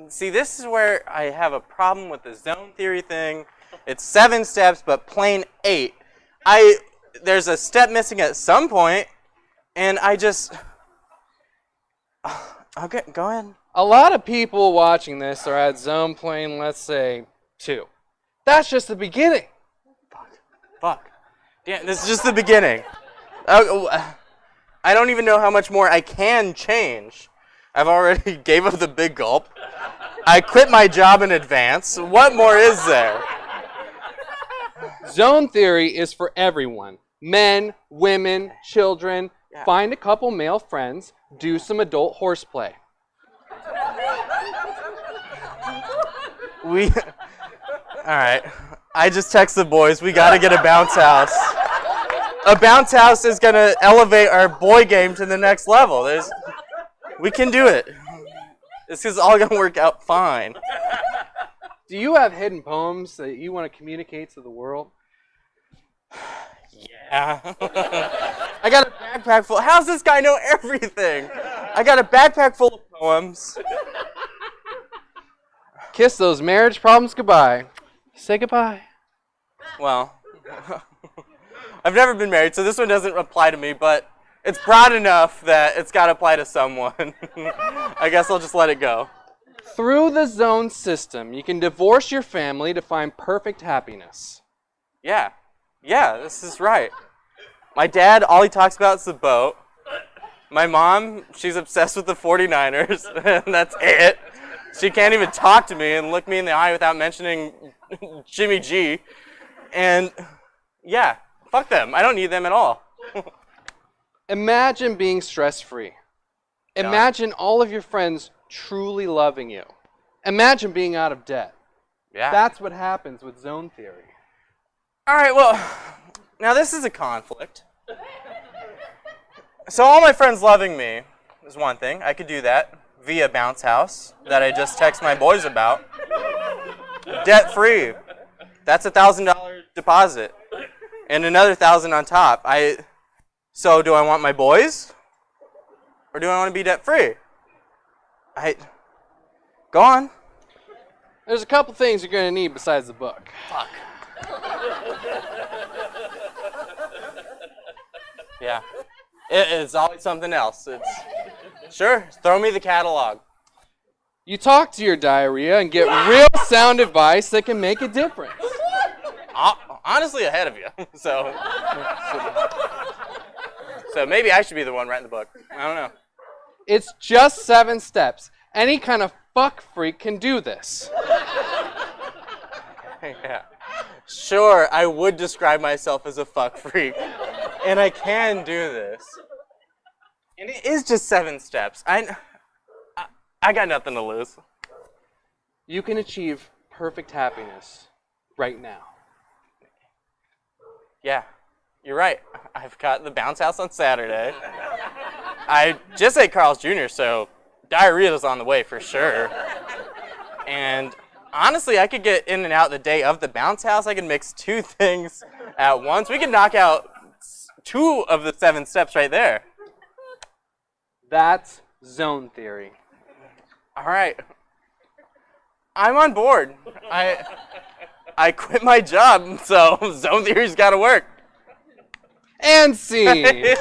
See, this is where I have a problem with the zone theory thing. It's 7 steps, but Plane 8. There's a step missing at some point, and okay, go ahead. A lot of people watching this are at zone plane, let's say, 2. That's just the beginning. Fuck. Damn, this is just the beginning. I don't even know how much more I can change. I've already gave up the big gulp. I quit my job in advance. What more is there? Zone theory is for everyone. Men, women, children. Yeah. Find a couple male friends. Do some adult horseplay. Alright. I just text the boys. We gotta get a bounce house. A bounce house is gonna elevate our boy game to the next level. We can do it. This is all gonna work out fine. Do you have hidden poems that you want to communicate to the world? Yeah. I got a backpack full. How's this guy know everything? I got a backpack full of poems. Kiss those marriage problems goodbye. Say goodbye. Well, I've never been married, so this one doesn't apply to me, but it's broad enough that it's got to apply to someone. I guess I'll just let it go. Through the zone system, you can divorce your family to find perfect happiness. Yeah, this is right. My dad, all he talks about is the boat. My mom, she's obsessed with the 49ers, and that's it. She can't even talk to me and look me in the eye without mentioning Jimmy G. And yeah, fuck them. I don't need them at all. Imagine being stress-free. Imagine all of your friends truly loving you. Imagine being out of debt. Yeah. That's what happens with zone theory. All right, well, now this is a conflict. So all my friends loving me is one thing. I could do that via bounce house that I just text my boys about. Debt-free. That's $1,000 deposit. And another $1,000 on top. So do I want my boys? Or do I want to be debt-free? Go on. There's a couple things you're going to need besides the book. Fuck. Yeah. It's always something else. Sure, throw me the catalog. You talk to your diarrhea and get real sound advice that can make a difference. Honestly, ahead of you. So maybe I should be the one writing the book. I don't know. It's just 7 steps. Any kind of fuck freak can do this. Yeah. Sure, I would describe myself as a fuck freak, and I can do this. And it is just 7 steps. I got nothing to lose. You can achieve perfect happiness right now. Yeah, you're right. I've got the bounce house on Saturday. I just ate Carl's Jr., so diarrhea is on the way for sure. And honestly, I could get in and out the day of the bounce house. I could mix 2 things at once. We could knock out 2 of the 7 steps right there. That's zone theory. All right. I'm on board. I quit my job, so zone theory's got to work. And scene. Good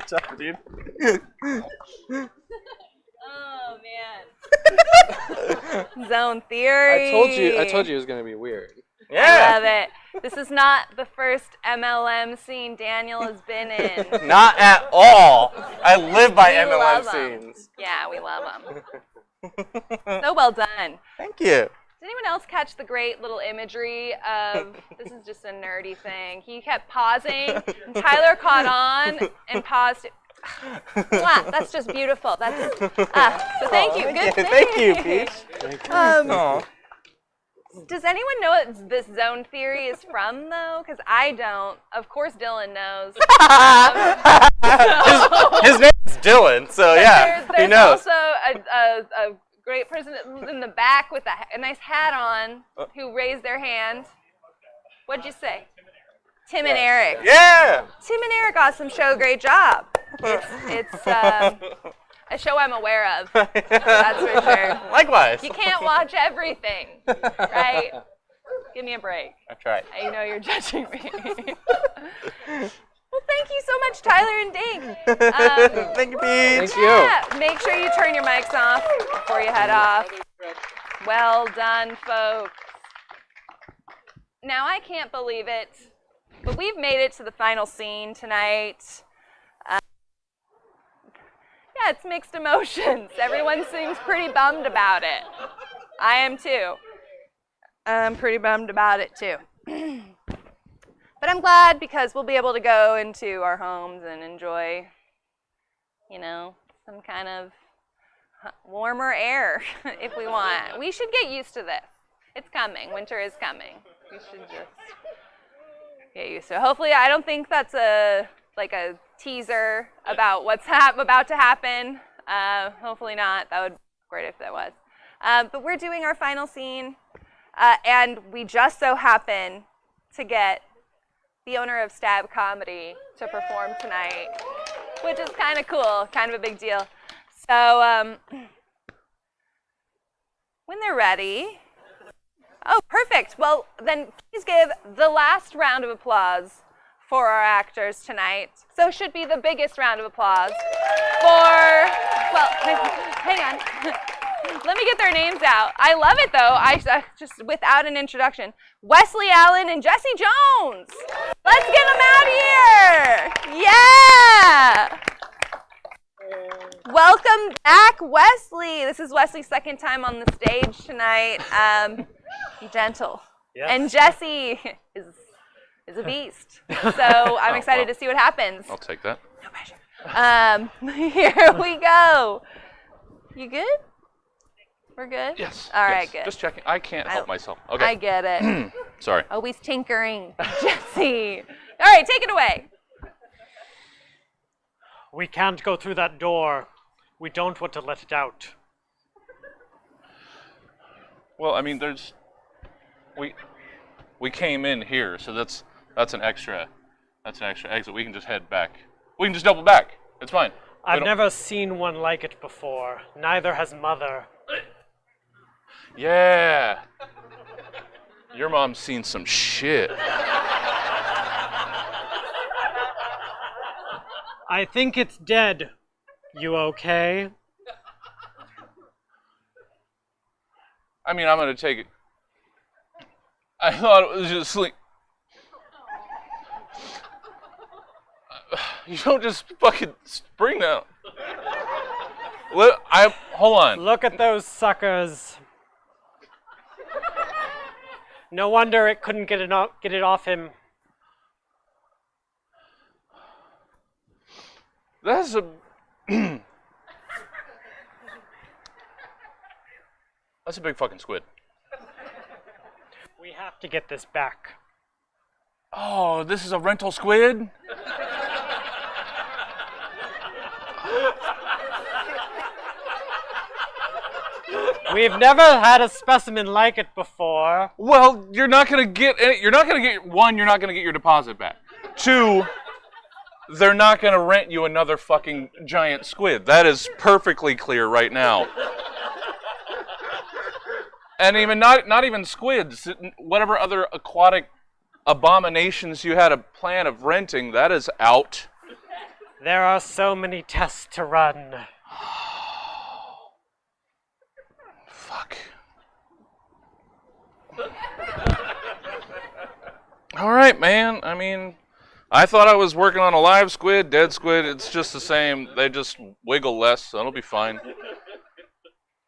job, dude. Oh man. Zone theory. I told you it was gonna be weird. Yeah. I love it. This is not the first MLM scene Daniel has been in. Not at all. I live by We MLM love 'em. scenes. Yeah, we love them. So well done. Thank you. Did anyone else catch the great little imagery of, this is just a nerdy thing. He kept pausing, and Tyler caught on and paused. Wow, that's just beautiful. That's so thank you. Good thing. Thank you, Peach. Aw. Does anyone know what this zone theory is from, though? Because I don't. Of course, Dylan knows. His name's Dylan, so yeah, he There's knows. also a great person in the back with a nice hat on who raised their hand. What'd you say? Tim and Eric. Yeah. Tim and Eric, awesome show, great job. It's a show I'm aware of. That's for sure. Likewise. You can't watch everything, right? Give me a break. That's right. I know you're judging me. Well, thank you so much, Tyler and Dink. Thank you, Peach. Thank you. Yeah, make sure you turn your mics off before you head off. Well done, folks. Now, I can't believe it, but we've made it to the final scene tonight. Yeah, it's mixed emotions. Everyone seems pretty bummed about it. I am too. I'm pretty bummed about it too. But I'm glad because we'll be able to go into our homes and enjoy, some kind of warmer air if we want. We should get used to this. It's coming. Winter is coming. We should just get used to it. Hopefully, I don't think that's a teaser about what's about to happen. Hopefully not. That would be great if that was. But we're doing our final scene, and we just so happen to get the owner of Stab Comedy to perform tonight, which is kind of cool, kind of a big deal. So when they're ready. Oh, perfect. Well, then please give the last round of applause for our actors tonight. So it should be the biggest round of applause for, well, hang on. Let me get their names out. I love it, though. I just, without an introduction. Wesley Allen and Jesse Jones. Let's get them out here. Yeah. Welcome back, Wesley. This is Wesley's second time on the stage tonight. Be gentle. Yes. And Jesse is a beast. So I'm excited to see what happens. I'll take that. No pressure. Here we go. You good? We're good? Yes. All yes. right, good. Just checking. I can't help myself. Okay. I get it. Sorry. Always tinkering. Jesse. All right, take it away. We can't go through that door. We don't want to let it out. Well, I mean, we came in here, so that's an extra exit. We can just head back. We can just double back. It's fine. I've never seen one like it before. Neither has Mother. Yeah. Your mom's seen some shit. I think it's dead. You okay? I mean, I'm gonna take it. I thought it was just sleep. You don't just fucking spring that. Hold on. Look at those suckers. No wonder it couldn't get it off him. That's a that's a big fucking squid. We have to get this back. Oh, this is a rental squid? We've never had a specimen like it before. Well, you're not gonna get one, you're not gonna get your deposit back. Two, they're not gonna rent you another fucking giant squid. That is perfectly clear right now. And even not even squids, whatever other aquatic abominations you had a plan of renting, that is out. There are so many tests to run. Fuck. All right, man. I mean, I thought I was working on a live squid, dead squid. It's just the same. They just wiggle less, so it'll be fine.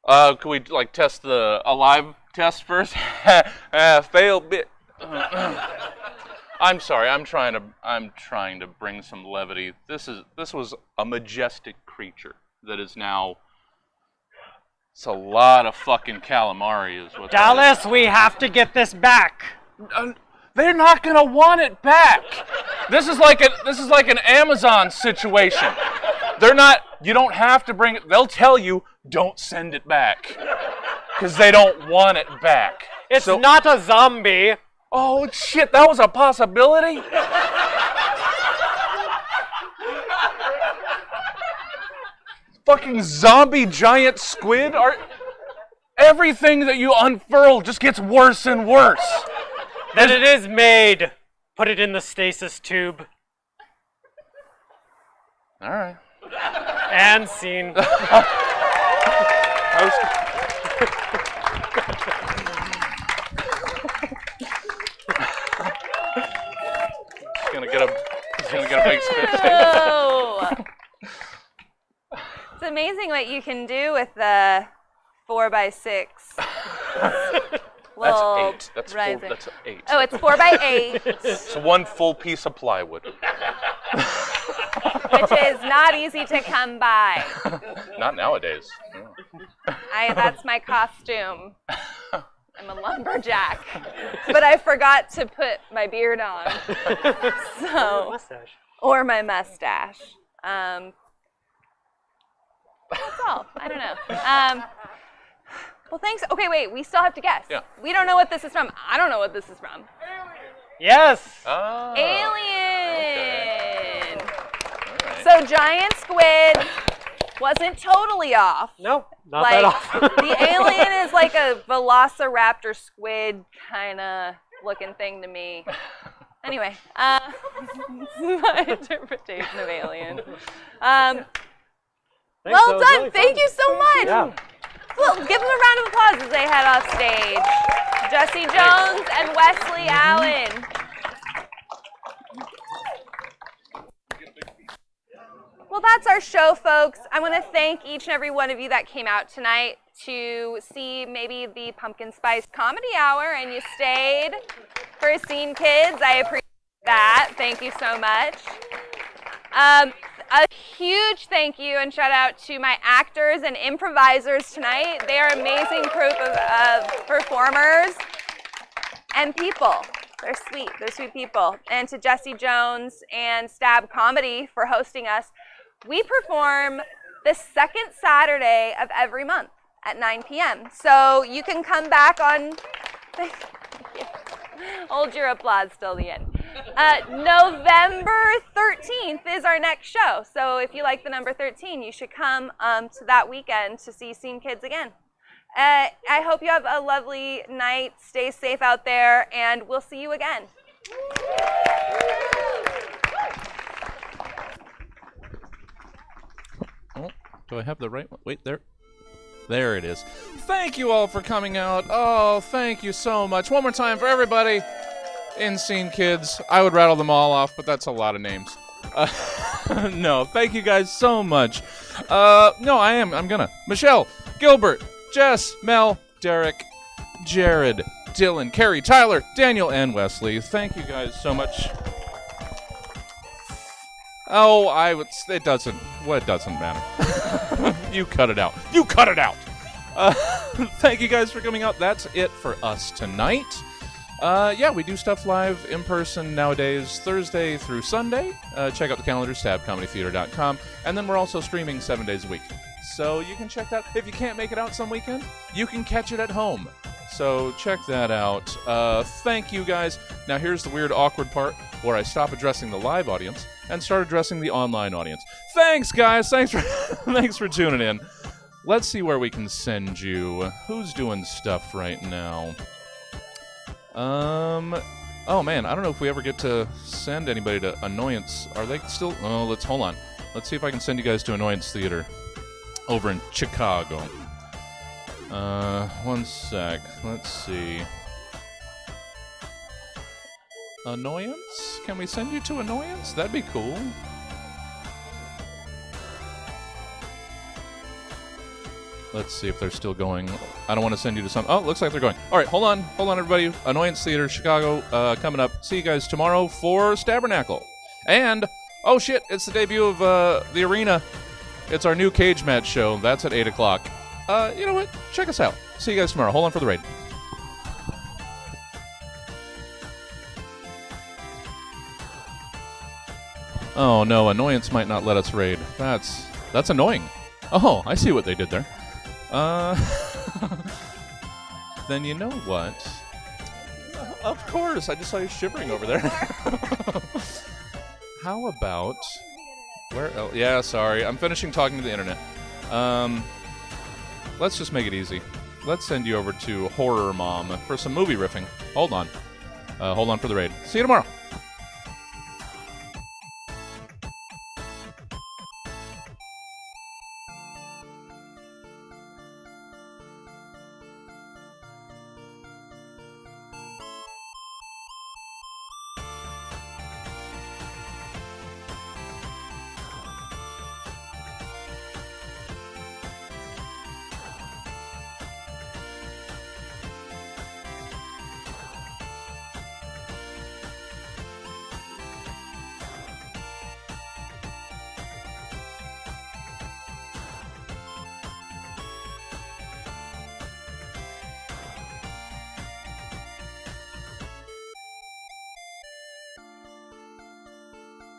Could we like test a live test first? Fail bit. I'm sorry. I'm trying to bring some levity. This was a majestic creature that is now. It's a lot of fucking calamari, is what. Dallas, we have to get this back. They're not gonna want it back. This is like an Amazon situation. They're not. You don't have to bring it. They'll tell you, don't send it back, because they don't want it back. It's not a zombie. Oh shit! That was a possibility. Fucking zombie giant squid. Everything that you unfurl just gets worse and worse. Then it is made. Put it in the stasis tube. All right. And scene. He's gonna get a big spit. Oh. It's amazing what you can do with the 4x6. That's 8. That's 4, that's 8. Oh, it's 4x8. It's one full piece of plywood. Which is not easy to come by. Not nowadays. That's my costume. I'm a lumberjack. But I forgot to put my beard on. Or my mustache. That's all. I don't know. Well, thanks. Okay, wait. We still have to guess. Yeah. We don't know what this is from. I don't know what this is from. Yes. Oh. Alien. Okay. All right. So giant squid wasn't totally off. Nope, not that off. The alien is like a velociraptor squid kind of looking thing to me. Anyway, my interpretation of Alien. Well done. Thank you so much. Yeah. Well, give them a round of applause as they head off stage. Jesse Jones and Wesley Allen. Well, that's our show, folks. I want to thank each and every one of you that came out tonight to see maybe the Pumpkin Spice Comedy Hour, and you stayed for Scene Kids. I appreciate that. Thank you so much. A huge thank you and shout out to my actors and improvisers tonight. They are an amazing group of performers and people. They're sweet people. And to Jesse Jones and Stab Comedy for hosting us. We perform the second Saturday of every month at 9 p.m. So you can come back on, hold your applause till the end. November 13th is our next show. So if you like the number 13, you should come to that weekend to see Scene Kids again. I hope you have a lovely night. Stay safe out there, and we'll see you again. Do I have the right one? Wait, there. There it is. Thank you all for coming out. Oh, thank you so much. One more time for everybody in Scene Kids. I would rattle them all off, but that's a lot of names. No, thank you guys so much. No, I'm gonna. Michelle, Gilbert, Jess, Mel, Derek, Jared, Dylan, Carrie, Tyler, Daniel, and Wesley. Thank you guys so much. Oh, it doesn't matter. You cut it out. You cut it out. Thank you guys for coming out. That's it for us tonight. Yeah, we do stuff live in person nowadays, Thursday through Sunday. Check out the calendar, stabcomedytheater.com. And then we're also streaming 7 days a week. So you can check that. If you can't make it out some weekend, you can catch it at home. So check that out. Thank you guys. Now here's the weird, awkward part where I stop addressing the live audience and start addressing the online audience. Thanks, guys. Thanks for tuning in. Let's see where we can send you. Who's doing stuff right now? Oh man, I don't know if we ever get to send anybody to Annoyance. Are they still? Oh, hold on. Let's see if I can send you guys to Annoyance Theater over in Chicago. One sec. Let's see. Annoyance? Can we send you to Annoyance? That'd be cool. Let's see if they're still going. I don't want to send you to some. Oh, looks like they're going. All right, hold on, everybody. Annoyance Theater, Chicago, coming up. See you guys tomorrow for Stabernacle. And, oh shit, it's the debut of The Arena. It's our new cage match show. That's at 8 o'clock. You know what? Check us out. See you guys tomorrow. Hold on for the raid. Oh no, Annoyance might not let us raid. That's annoying. Oh, I see what they did there. Then you know what? Of course, I just saw you shivering over there. How about... Where else? Yeah, sorry. I'm finishing talking to the internet. Let's just make it easy. Let's send you over to Horror Mom for some movie riffing. Hold on. Hold on for the raid. See you tomorrow.